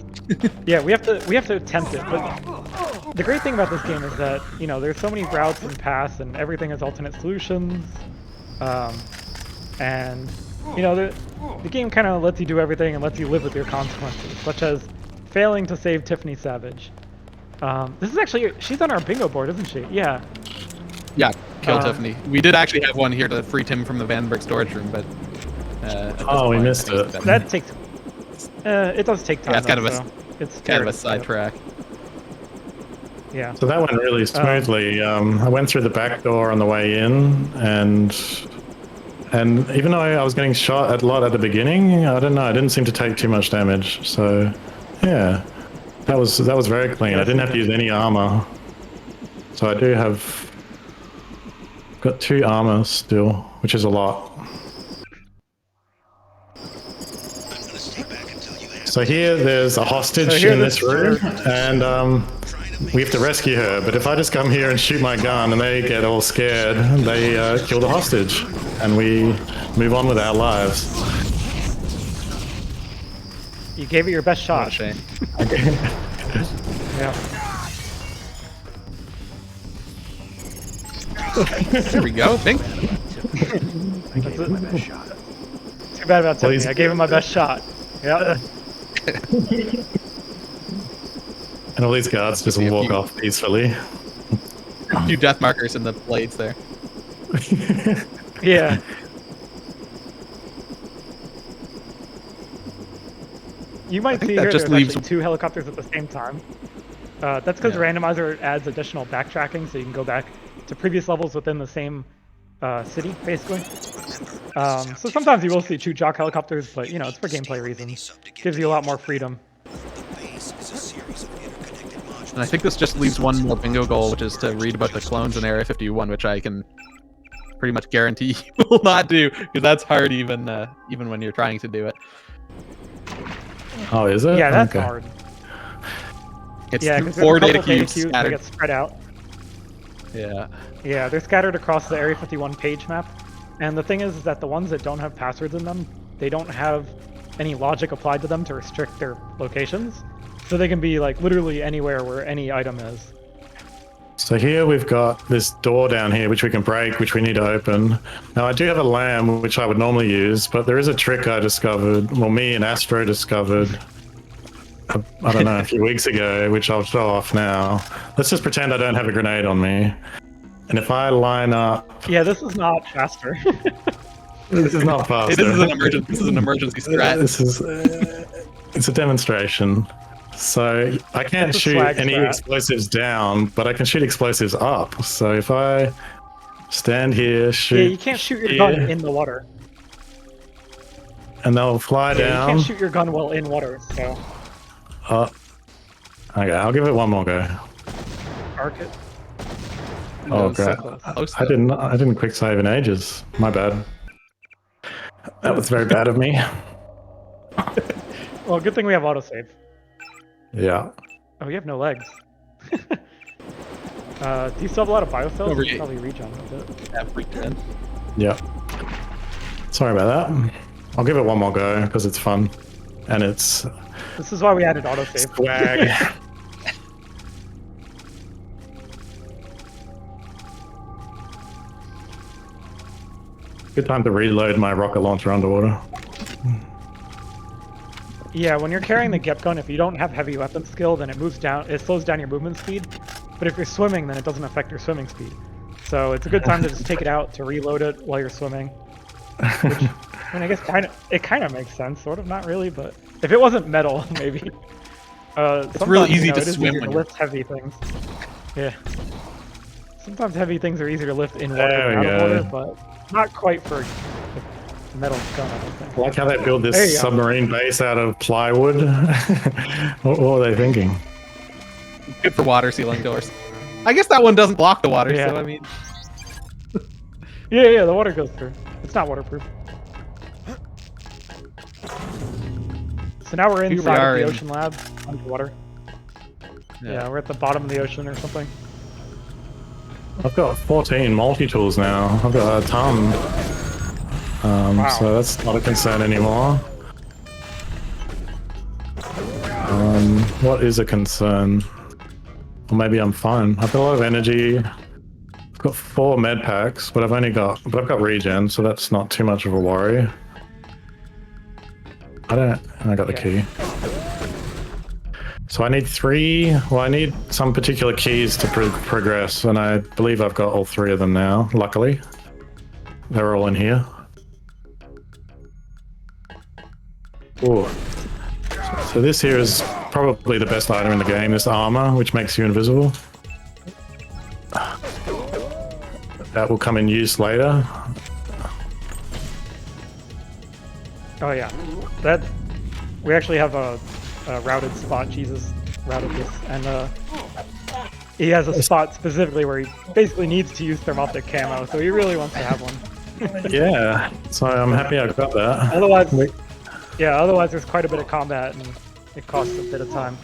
Yeah, we have to attempt it. But the great thing about this game is that, there's so many routes and paths and everything has alternate solutions. And the game kind of lets you do everything and lets you live with your consequences, such as failing to save Tiffany Savage. This is actually, she's on our bingo board, isn't she? Yeah. Yeah, kill Tiffany. We did actually have one here to free Tim from the Vandenberg storage room, but we missed it. That takes. It does take time. Yeah, it's kind of a sidetrack. Yeah. So that went really smoothly. I went through the back door on the way in, and even though I was getting shot a lot at the beginning, I don't know, I didn't seem to take too much damage. So, yeah, that was very clean. I didn't have to use any armor. So I do have got 2 armor still, which is a lot. So here, there's a hostage in this room, and we have to rescue her. But if I just come here and shoot my gun and they get all scared, they kill the hostage, and we move on with our lives. You gave it your best shot. What a shame. Yeah. There we go. Bing. Too bad about Tiffany. I gave him my best shot. Yeah. And all these guards just walk off peacefully. A few death markers in the blades there. Yeah. You might see here there's actually 2 helicopters at the same time. That's because Randomizer adds additional backtracking, so you can go back to previous levels within the same city, basically. So sometimes you will see 2 jock helicopters, but it's for gameplay reasons. Gives you a lot more freedom. And I think this just leaves one more bingo goal, which is to read about the clones in Area 51, which I can pretty much guarantee you will not do, because that's hard even when you're trying to do it. Oh, is it? Yeah, that's hard. It's because 4 there's a data couple cubes that scattered. get spread out. Yeah. Yeah, they're scattered across the Area 51 page map. And the thing is that the ones that don't have passwords in them, they don't have any logic applied to them to restrict their locations. So they can be like literally anywhere where any item is. So here we've got this door down here, which we can break, which we need to open. Now I do have a lamb, which I would normally use, but there is a trick I discovered, well, me and Astro discovered, I don't know, a few weeks ago, which I'll show off now. Let's just pretend I don't have a grenade on me. And if I line up... Yeah, this is not faster. This is not faster. This is an emergency strat. This is... it's a demonstration. So I can't shoot any explosives down, but I can shoot explosives up. So if I stand here, shoot... Yeah, you can't shoot your gun in the water. And they'll fly down. You can't shoot your gun while in water, so... Okay, I'll give it one more go. Arc it. Oh, great. I didn't quick save in ages. My bad. That was very bad of me. Well, good thing we have autosave. Yeah. Oh, you have no legs. Do you still have a lot of biocells? You probably regen with it. Yeah. Sorry about that. I'll give it one more go because it's fun. And it's... This is why we added autosave. Swag. Good time to reload my rocket launcher underwater. Yeah, when you're carrying the Gep gun, if you don't have heavy weapon skill, then it slows down your movement speed. But if you're swimming, then it doesn't affect your swimming speed. So it's a good time to just take it out to reload it while you're swimming. Which, I mean, I guess it kind of makes sense, sort of, not really, but if it wasn't metal, maybe. It's real easy to swim when you lift heavy things. Yeah. Sometimes heavy things are easier to lift in water than out of water, but not quite for a metal gun, I don't think. I like how they build this submarine base out of plywood. What were they thinking? Good for water sealing doors. I guess that one doesn't block the water, so I mean... Yeah, the water goes through. It's not waterproof. So now we're inside of the ocean lab, underwater. Yeah, we're at the bottom of the ocean or something. I've got 14 multi-tools now. I've got a ton. So that's not a concern anymore. What is a concern? Or maybe I'm fine. I've got a lot of energy. I've got 4 med packs, but I've got regen, so that's not too much of a worry. I got the key. So I need 3, well, I need some particular keys to progress, and I believe I've got all 3 of them now, luckily. They're all in here. Ooh. So this here is probably the best item in the game, this armor, which makes you invisible. That will come in use later. Oh yeah, we actually have a routed spot. Jesus routed this, and he has a spot specifically where he basically needs to use thermoptic camo, so he really wants to have one. Yeah, so I'm happy I got that. Otherwise there's quite a bit of combat, and it costs a bit of time,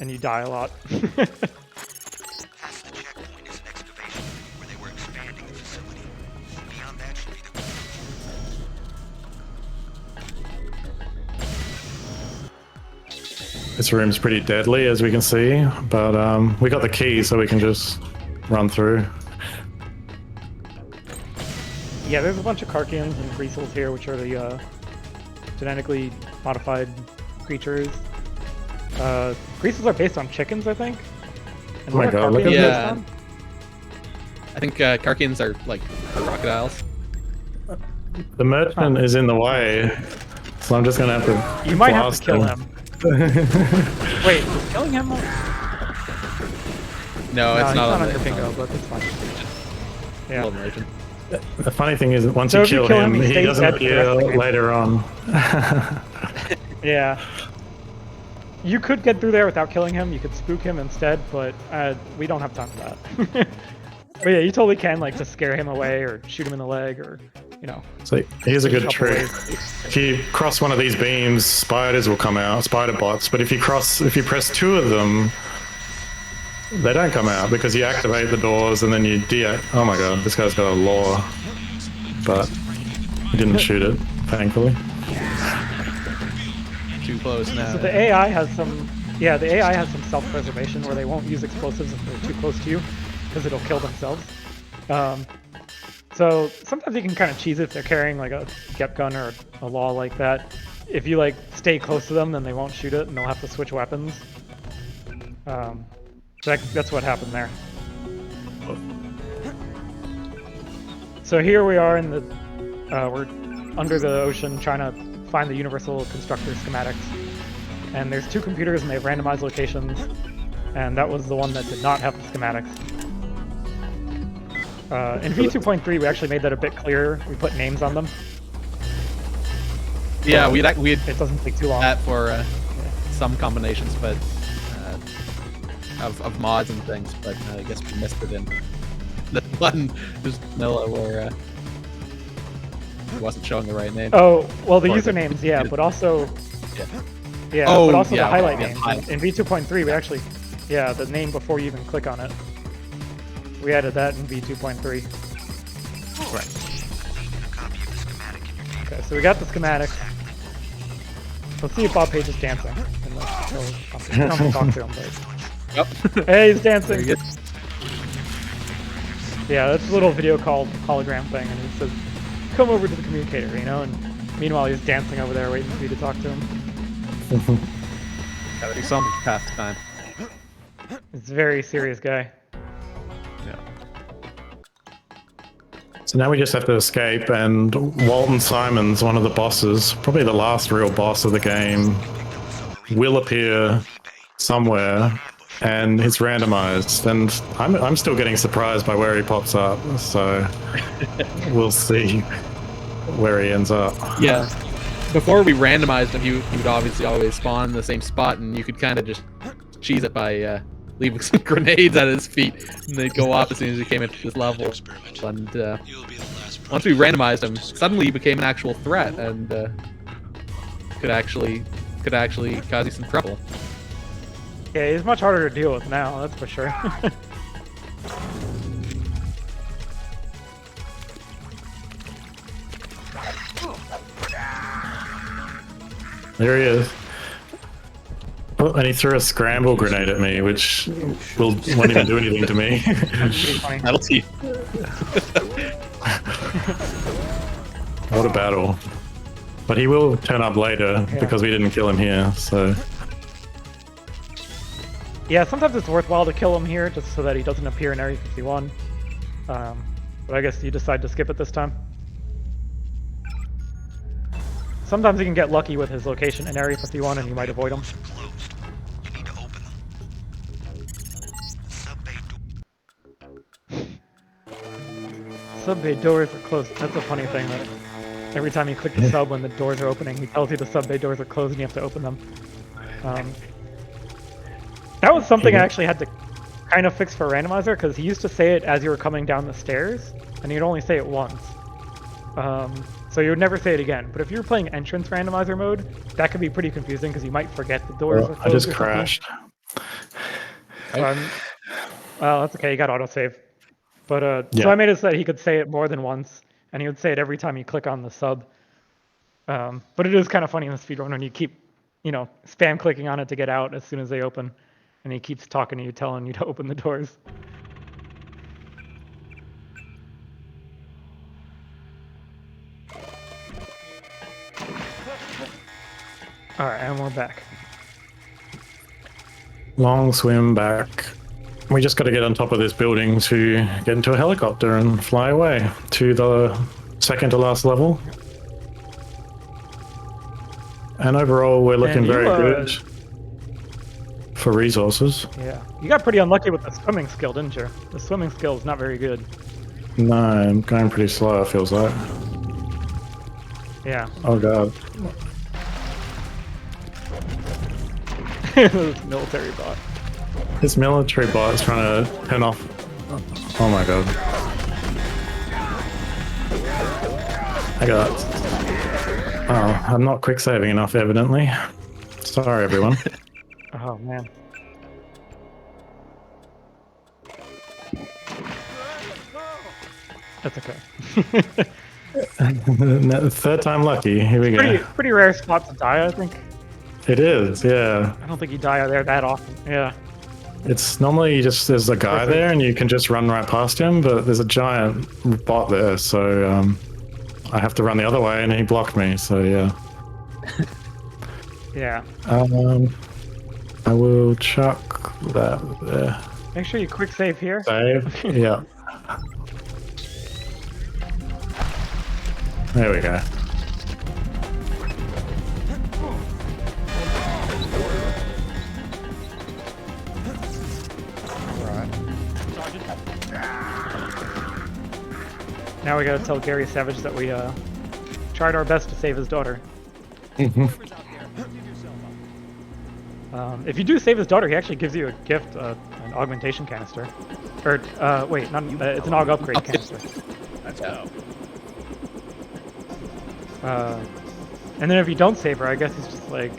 and you die a lot. This room's pretty deadly, as we can see, but we got the key, so we can just run through. Yeah, there's a bunch of Karkians and Greasels here, which are the genetically modified creatures. Greasels are based on chickens, I think. And Oh my god, look at that. I think Karkians are like crocodiles. The merchant is in the way, so I'm just gonna have to. You might have to kill him. Wait, is killing him? No, it's not on your bingo, but it's fine. Yeah. The funny thing is that once you kill him, he doesn't appear later on. Yeah. You could get through there without killing him. You could spook him instead, but we don't have time for that. But yeah, you totally can, like, just scare him away or shoot him in the leg or, you know. So here's a good trick. If you cross one of these beams, spiders will come out, spider bots. But if you press 2 of them, they don't come out because you activate the doors and then you oh my god, this guy's got a lore. But he didn't shoot it, thankfully. close now. So the AI has some, yeah, the AI has some self-preservation where they won't use explosives if they're too close to you, because it'll kill themselves. So sometimes you can kind of cheese it if they're carrying like a Gep gun or a law like that. If you like stay close to them, then they won't shoot it, and they'll have to switch weapons. That's what happened there. So here we are in the, we're under the ocean trying to find the universal constructor schematics. And there's 2 computers and they have randomized locations. And that was the one that did not have the schematics. In V2.3 we actually made that a bit clearer. We put names on them. Yeah, we it doesn't take too long. That for some combinations, but of mods and things. But I guess we missed it in the one just vanilla where it wasn't showing the right name. Oh, well, the usernames, yeah, but also the highlight names. In V2.3 we actually, the name before you even click on it. We added that in V2.3. Right. Okay, so we got the schematic. Let's see if Bob Page is dancing. I'm gonna talk to him, but... Yep. Hey, he's dancing! Yeah, that's a little video called hologram thing, and he says, come over to the communicator, you know? And meanwhile he's dancing over there waiting for you to talk to him. Gotta do some past time. He's a very serious guy. Yeah. So now we just have to escape, and Walton Simons, one of the bosses, probably the last real boss of the game, will appear somewhere, and it's randomized. And I'm still getting surprised by where he pops up, so we'll see where he ends up. Yeah. Before we randomized him, he would obviously always spawn in the same spot, and you could kind of just cheese it by leaving some grenades at his feet, and they'd go off as soon as he came into this level. And once we randomized him, suddenly he became an actual threat, and could actually cause you some trouble. Yeah, he's much harder to deal with now, that's for sure. There he is. Oh, and he threw a scramble grenade at me, which won't even do anything to me. That'll see. What a battle. But he will turn up later because we didn't kill him here, so... Yeah, sometimes it's worthwhile to kill him here just so that he doesn't appear in Area 51. But I guess you decide to skip it this time. Sometimes you can get lucky with his location in Area 51 and you might avoid him. Sub bay doors are closed. That's a funny thing that every time you click the sub when the doors are opening, he tells you the sub bay doors are closed and you have to open them. That was something I actually had to kind of fix for Randomizer, because he used to say it as you were coming down the stairs, and he'd only say it once. So you would never say it again. But if you were playing Entrance Randomizer mode, that could be pretty confusing because you might forget the doors are closed. I just crashed. Well, that's okay, you got autosave. But Yeah. so I made it so that he could say it more than once, and he would say it every time you click on the sub. But it is kind of funny in the speedrun when you keep, spam clicking on it to get out as soon as they open, and he keeps talking to you, telling you to open the doors. Alright, and we're back. Long swim back. We just got to get on top of this building to get into a helicopter and fly away to the second to last level. And overall, we're looking very good for resources. Yeah, you got pretty unlucky with the swimming skill, didn't you? The swimming skill is not very good. No, I'm going pretty slow, it feels like. Yeah. Oh god. This military bot. This military bot is trying to turn off... Oh my god. I got... Oh, I'm not quick saving enough, evidently. Sorry, everyone. Oh, man. That's okay. Third time lucky. Here we go. Pretty rare spot to die, I think. It is, yeah. I don't think you die out there that often. Yeah. It's normally there's a guy there and you can just run right past him, but there's a giant bot there, so I have to run the other way and he blocked me, so yeah. Yeah. I will chuck that there. Make sure you quick save here. Save, yeah. There we go. Now we gotta tell Gary Savage that we tried our best to save his daughter. If you do save his daughter, he actually gives you a gift, an augmentation canister. Or, wait, not, it's an aug upgrade canister. Let's go. And then if you don't save her, I guess he's just like,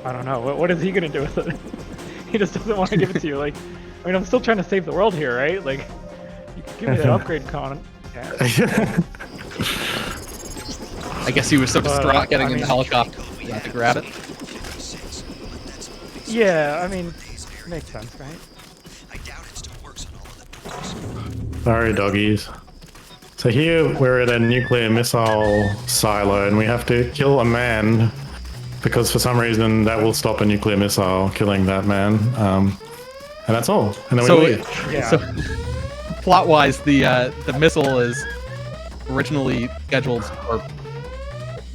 I don't know, what is he gonna do with it? He just doesn't want to give it to you. Like, I mean, I'm still trying to save the world here, right? Like, you can give me that upgrade con. Yeah. I guess he was so distraught getting in the helicopter, you have to grab it. Yeah, I mean, makes sense, right? Sorry, doggies. So here we're at a nuclear missile silo and we have to kill a man because for some reason that will stop a nuclear missile killing that man. And that's all. And then we leave. Yeah. So, plot-wise, the missile is originally scheduled for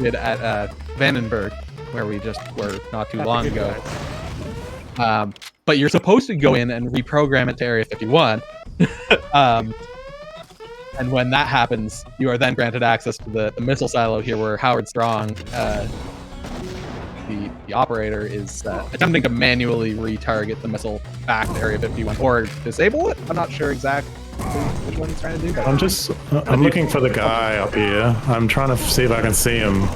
at Vandenberg, where we just were not too long ago. But you're supposed to go in and reprogram it to Area 51. And when that happens, you are then granted access to the missile silo here, where Howard Strong, the operator, is attempting to manually retarget the missile back to Area 51 or disable it. I'm not sure exactly which one he's trying to do. I'm looking for the guy up here. I'm trying to see if I can see him,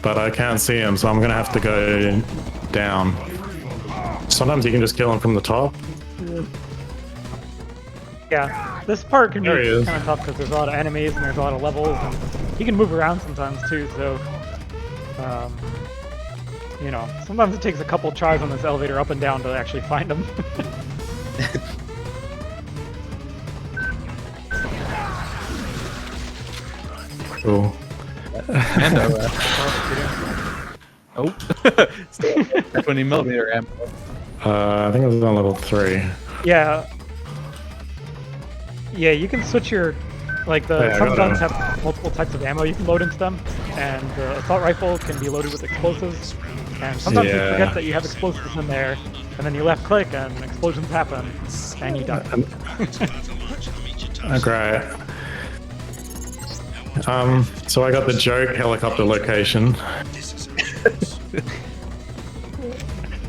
but I can't see him, so I'm gonna have to go down. Sometimes you can just kill him from the top. Yeah, this part can be There he is. kind of tough because there's a lot of enemies and there's a lot of levels, and he can move around sometimes too. So, you know, sometimes it takes a couple tries on this elevator up and down to actually find him. Cool. Mando, oh, 20mm ammo. I think it was on level 3. Yeah. Yeah, you can switch your, like some guns have multiple types of ammo you can load into them, and the assault rifle can be loaded with explosives, and sometimes you forget that you have explosives in there, and then you left click and explosions happen, and you die. Great. So I got the joke helicopter location.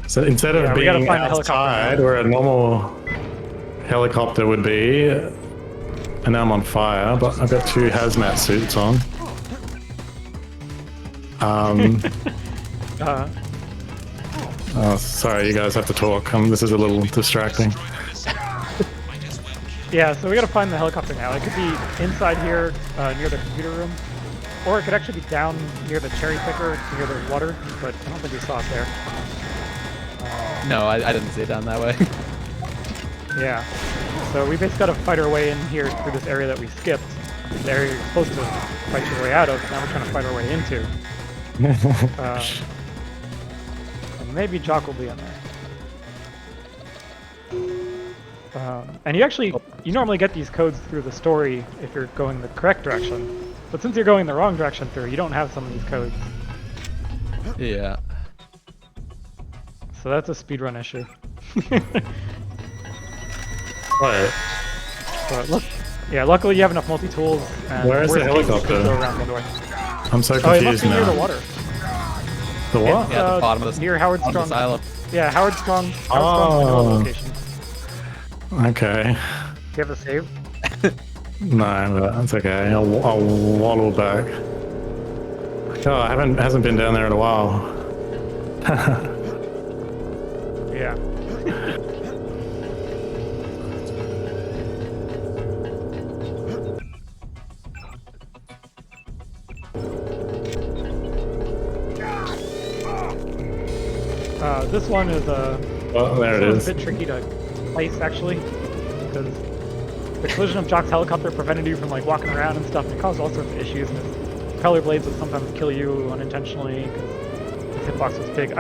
So instead of we gotta being find the helicopter outside now. where a normal helicopter would be, and now I'm on fire, but I've got 2 hazmat suits on. Oh, sorry, you guys have to talk. This is a little distracting. Yeah, so we gotta find the helicopter now. It could be inside here, near the computer room, or it could actually be down near the cherry picker, near the water, but I don't think we saw it there. No, I didn't see it down that way. Yeah. So we basically gotta fight our way in here through this area that we skipped. The area you're supposed to fight your way out of, now we're trying to fight our way into. And maybe Jock will be in there. And you normally get these codes through the story if you're going the correct direction. But since you're going the wrong direction through, you don't have some of these codes. Yeah. So that's a speedrun issue. Right. But look, yeah, luckily you have enough multi-tools. And Where is the worst case, you helicopter? could go around one way. I'm so Oh, it must confused be near now. the water. The what? Yeah, the bottom of the near Howard bottom of Strong. the silo. Yeah, Howard Strong's Oh. location. Okay. Do you have a save? No, but that's okay. I'll waddle back. Oh, hasn't been down there in a while. Yeah. this one is Oh, there it a is. bit tricky to place actually, because the collision of Jock's helicopter prevented you from like walking around and stuff, and it caused all sorts of issues. And his propeller blades would sometimes kill you unintentionally because his hitbox was big.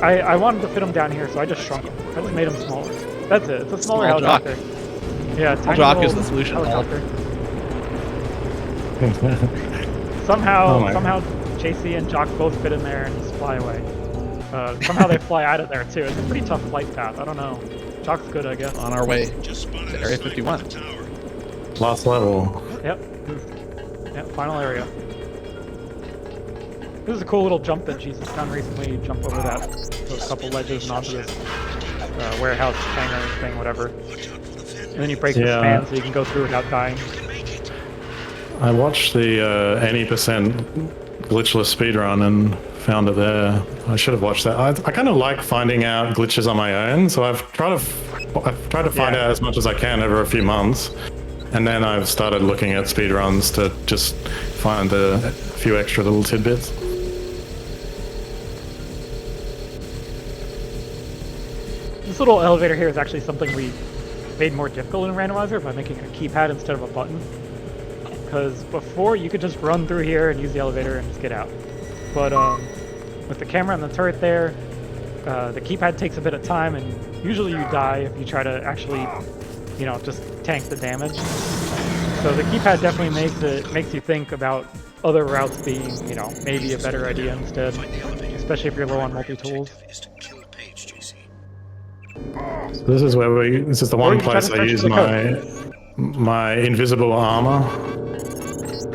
I wanted to fit him down here, so I just shrunk him. I just made him smaller. That's it. It's a smaller Small Jock. helicopter. Yeah, tiny Jock is little the solution. helicopter. Oh Somehow, my somehow, JC and Jock both fit in there and just fly away. Somehow they fly out of there too. It's a pretty tough flight path. I don't know. Jock's good, I guess. On our way to Area 51. Last level. Yep. Yep. Final area. This is a cool little jump that Jesus done recently. You jump over those couple ledges and onto this warehouse hangar thing, whatever. And then you break the span so you can go through without dying. I watched the any percent glitchless speedrun and found it there. I should have watched that. I kind of like finding out glitches on my own, so I've tried to find out as much as I can over a few months, and then I've started looking at speedruns to just find a few extra little tidbits. This little elevator here is actually something we made more difficult in Randomizer by making a keypad instead of a button. Because before you could just run through here and use the elevator and just get out. But with the camera and the turret there, the keypad takes a bit of time, and usually you die if you try to actually, just tank the damage. So the keypad definitely makes you think about other routes being, maybe a better idea instead, especially if you're low on multi-tools. So this is where this is the one place I use my invisible armor.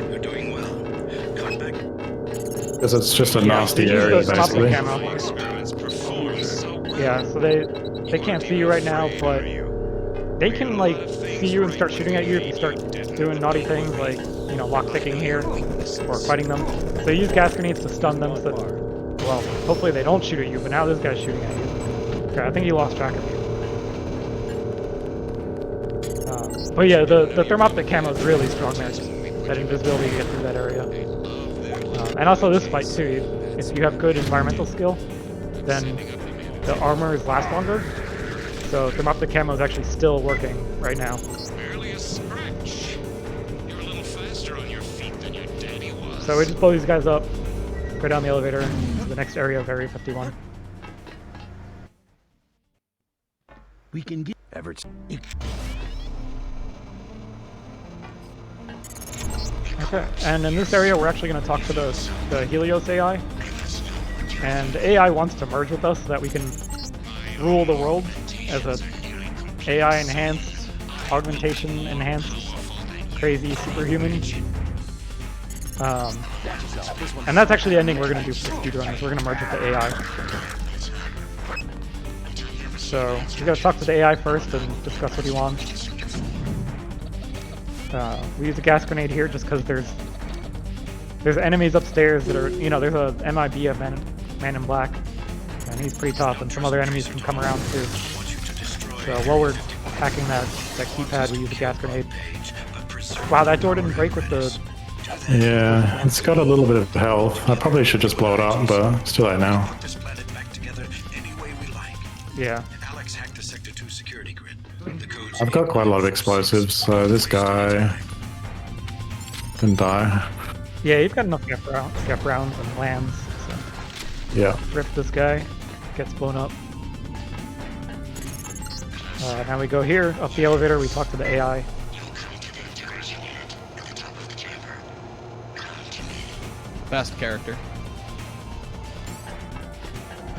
You're doing well. Come back. Because it's just a nasty area, basically. Yeah, so they can't see you right now, but they can see you and start shooting at you if you start doing naughty things like lockpicking here or fighting them. So use gas grenades to stun them. So that, well, hopefully they don't shoot at you. But now this guy's shooting at you. Okay, I think he lost track of you. But yeah, the thermoptic camo is really strong there. That invisibility to get through that area. And also this fight too. If you have good environmental skill, then the armors last longer. So thermoptic camo is actually still working right now. Barely a scratch. You're a little faster on your feet than your daddy was. So we just blow these guys up, go down the elevator to the next area of Area 51. We can get Everett's. Okay, and in this area we're actually going to talk to the Helios AI. And the AI wants to merge with us so that we can rule the world as a AI enhanced, augmentation enhanced, crazy superhuman. And that's actually the ending we're going to do for speedrunners. We're going to merge with the AI. So we got to talk to the AI first and discuss what he wants. We use a gas grenade here just because there's enemies upstairs that are, there's a MIB of Man in Black, and he's pretty tough, and some other enemies can come around too. So while we're attacking that keypad, we use a gas grenade. Wow, that door didn't break with the... Yeah, it's got a little bit of health. I probably should just blow it up, but it's too late now. Yeah. I've got quite a lot of explosives, so this guy can die. Yeah, you've got enough gap rounds and lands. So Yeah. rip this guy, gets blown up. Now we go here, up the elevator, we talk to the AI. Best character.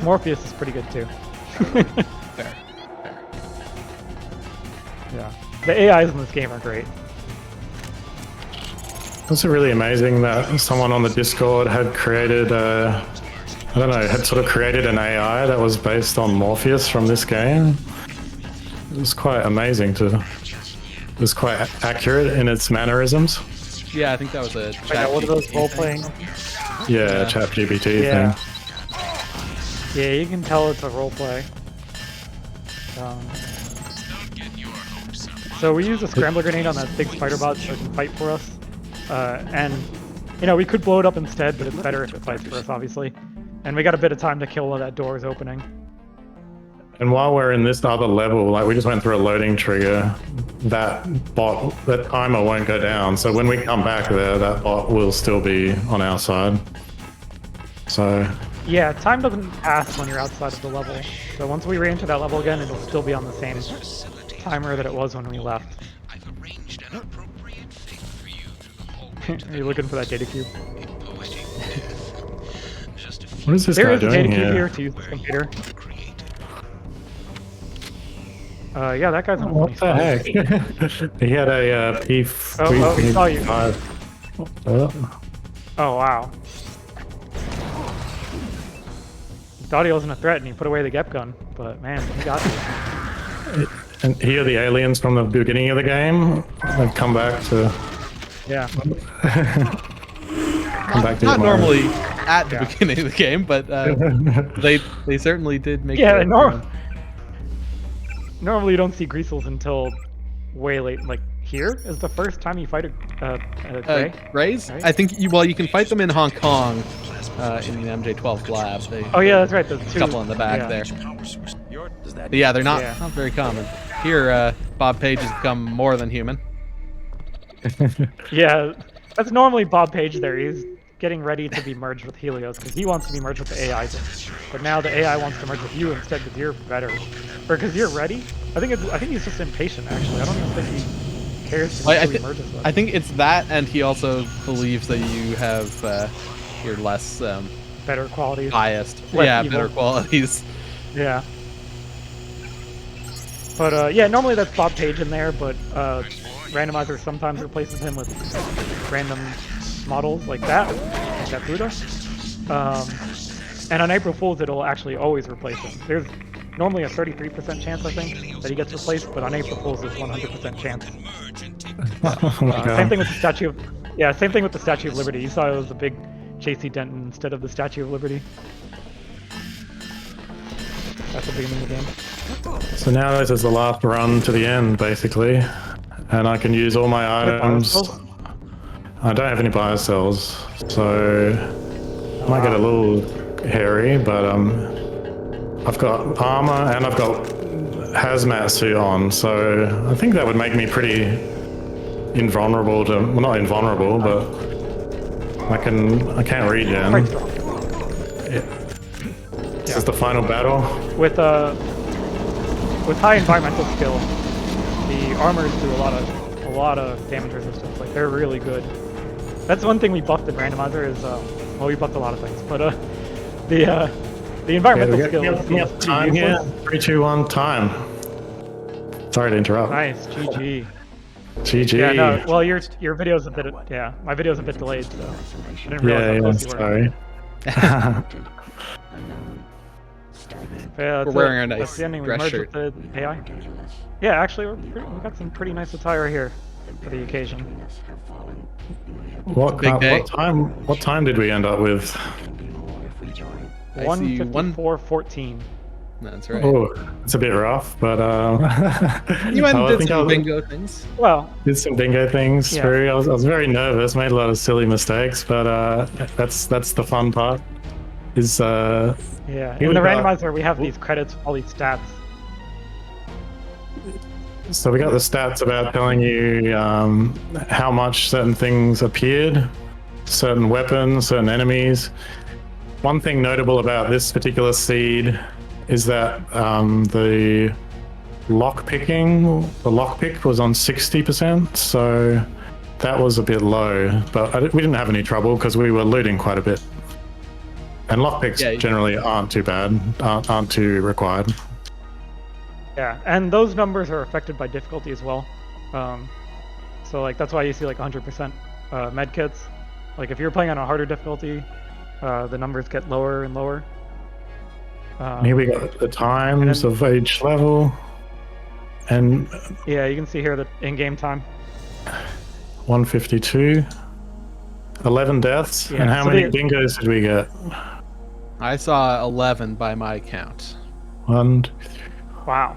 Morpheus is pretty good too. Fair. Yeah. The AIs in this game are great. It's really amazing that someone on the Discord had created had sort of created an AI that was based on Morpheus from this game. It was quite amazing it was quite accurate in its mannerisms. Yeah, I think that was a Yeah, what are those role-playing? Yeah, ChatGPT Yeah. thing. Yeah, you can tell it's a roleplay. So we use a scrambler grenade on that big spider bot so it can fight for us. And, we could blow it up instead, but it's better if it fights for us, obviously. And we got a bit of time to kill while that door is opening. And while we're in this other level, like we just went through a loading trigger, that timer won't go down. So when we come back there, that bot will still be on our side. So Yeah, time doesn't pass when you're outside of the level. So once we re-enter that level again, it'll still be on the same timer that it was when we left. Are you looking for that data cube? what is this There guy is a doing data cube here? here to use the computer. Yeah, that guy's on What the heck? He had a P. Oh, he saw you. Oh. Oh, wow. Thought he wasn't a threat and he put away the Gep gun, but man, he got you. And here are the aliens from the beginning of the game. They've come back to. Yeah. Come back to Not your normally at the Yeah. beginning of the game, but they certainly did make. Yeah, it. normally you don't see Greasels until way late. Like here is the first time you fight a Grey. Rays? Right? I think you can fight them in Hong Kong in the MJ12 lab. Oh yeah, that's right. There's two. couple in the back yeah. there. Does that But yeah, they're not Yeah. not very common. Here, Bob Page has become more than human. Yeah, that's normally Bob Page there. He's getting ready to be merged with Helios because he wants to be merged with the AI. But now the AI wants to merge with you instead because you're better. Or because you're ready. I think he's just impatient actually. I don't even think he cares to Well, who he merges with. I think it's that, and he also believes that you have you're less Better qualities. biased. Less Yeah, evil. better qualities. Yeah. But yeah, normally that's Bob Page in there, but Randomizer sometimes replaces him with random models like that Buddha. And on April Fool's, it'll actually always replace him. There's normally a 33% chance, I think, that he gets replaced, but on April Fool's, there's 100% chance. Oh my God. Same thing with the Statue of... Yeah, same thing with the Statue of Liberty. You saw it was a big J.C. Denton instead of the Statue of Liberty. At the beginning of the game. So now this is the last run to the end, basically, and I can use all my items. I don't have any bio cells, so it might get a little hairy, but I've got armor and I've got hazmat suit on, so I think that would make me pretty invulnerable to, well, not invulnerable, but I can't regen. Quite strong. This is the final battle. With high environmental skill, the armors do a lot of damage resistance. Like they're really good. That's one thing we buffed in Randomizer is well, we buffed a lot of things, but the environmental skill is we have pretty time here. useless. 3, 2, 1, time. Sorry to interrupt. Nice, GG. GG. Yeah, no, well your video's a bit my video's a bit delayed, so I didn't realize how close you were. Sorry. Yeah, We're wearing our that's nice the ending. We dress merged shirt. with the AI. Yeah, actually, we got some pretty nice attire here for the occasion. What big day. What time did we end up with? I see 1:54:14. That's right. Oh, it's a bit rough, but You went I and did think some I bingo things. Well, did some bingo things. Yeah. I was very nervous, made a lot of silly mistakes, but that's the fun part. Is yeah. Here In we the go. randomizer, we have these credits, all these stats. so we got the stats about telling you how much certain things appeared, certain weapons, certain enemies. One thing notable about this particular seed is that the lockpick was on 60%, so that was a bit low. But we didn't have any trouble because we were looting quite a bit. And lockpicks Yeah. generally aren't too bad, aren't too required. Yeah, and those numbers are affected by difficulty as well. So like that's why you see like 100% medkits. Like if you're playing on a harder difficulty, the numbers get lower and lower. And here we got the times of each level, and Yeah, you can see here the in-game time. 152, 11 deaths, Yeah, and how so many the- bingos did we get? I saw 11 by my count. 1, Wow.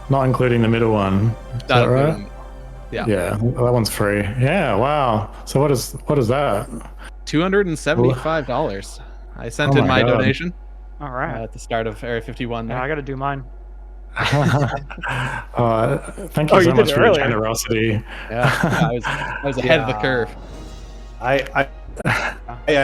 not including the middle one. Is that Not right? including- Yeah. Yeah, that one's free. Yeah, wow. So what is that? $275. I sent Oh in my my God. donation All right. at the start of Area 51 there. Yeah, I got to do mine. Thank Oh, you so you did much it for your earlier. generosity. Yeah, I was ahead of the curve. I actually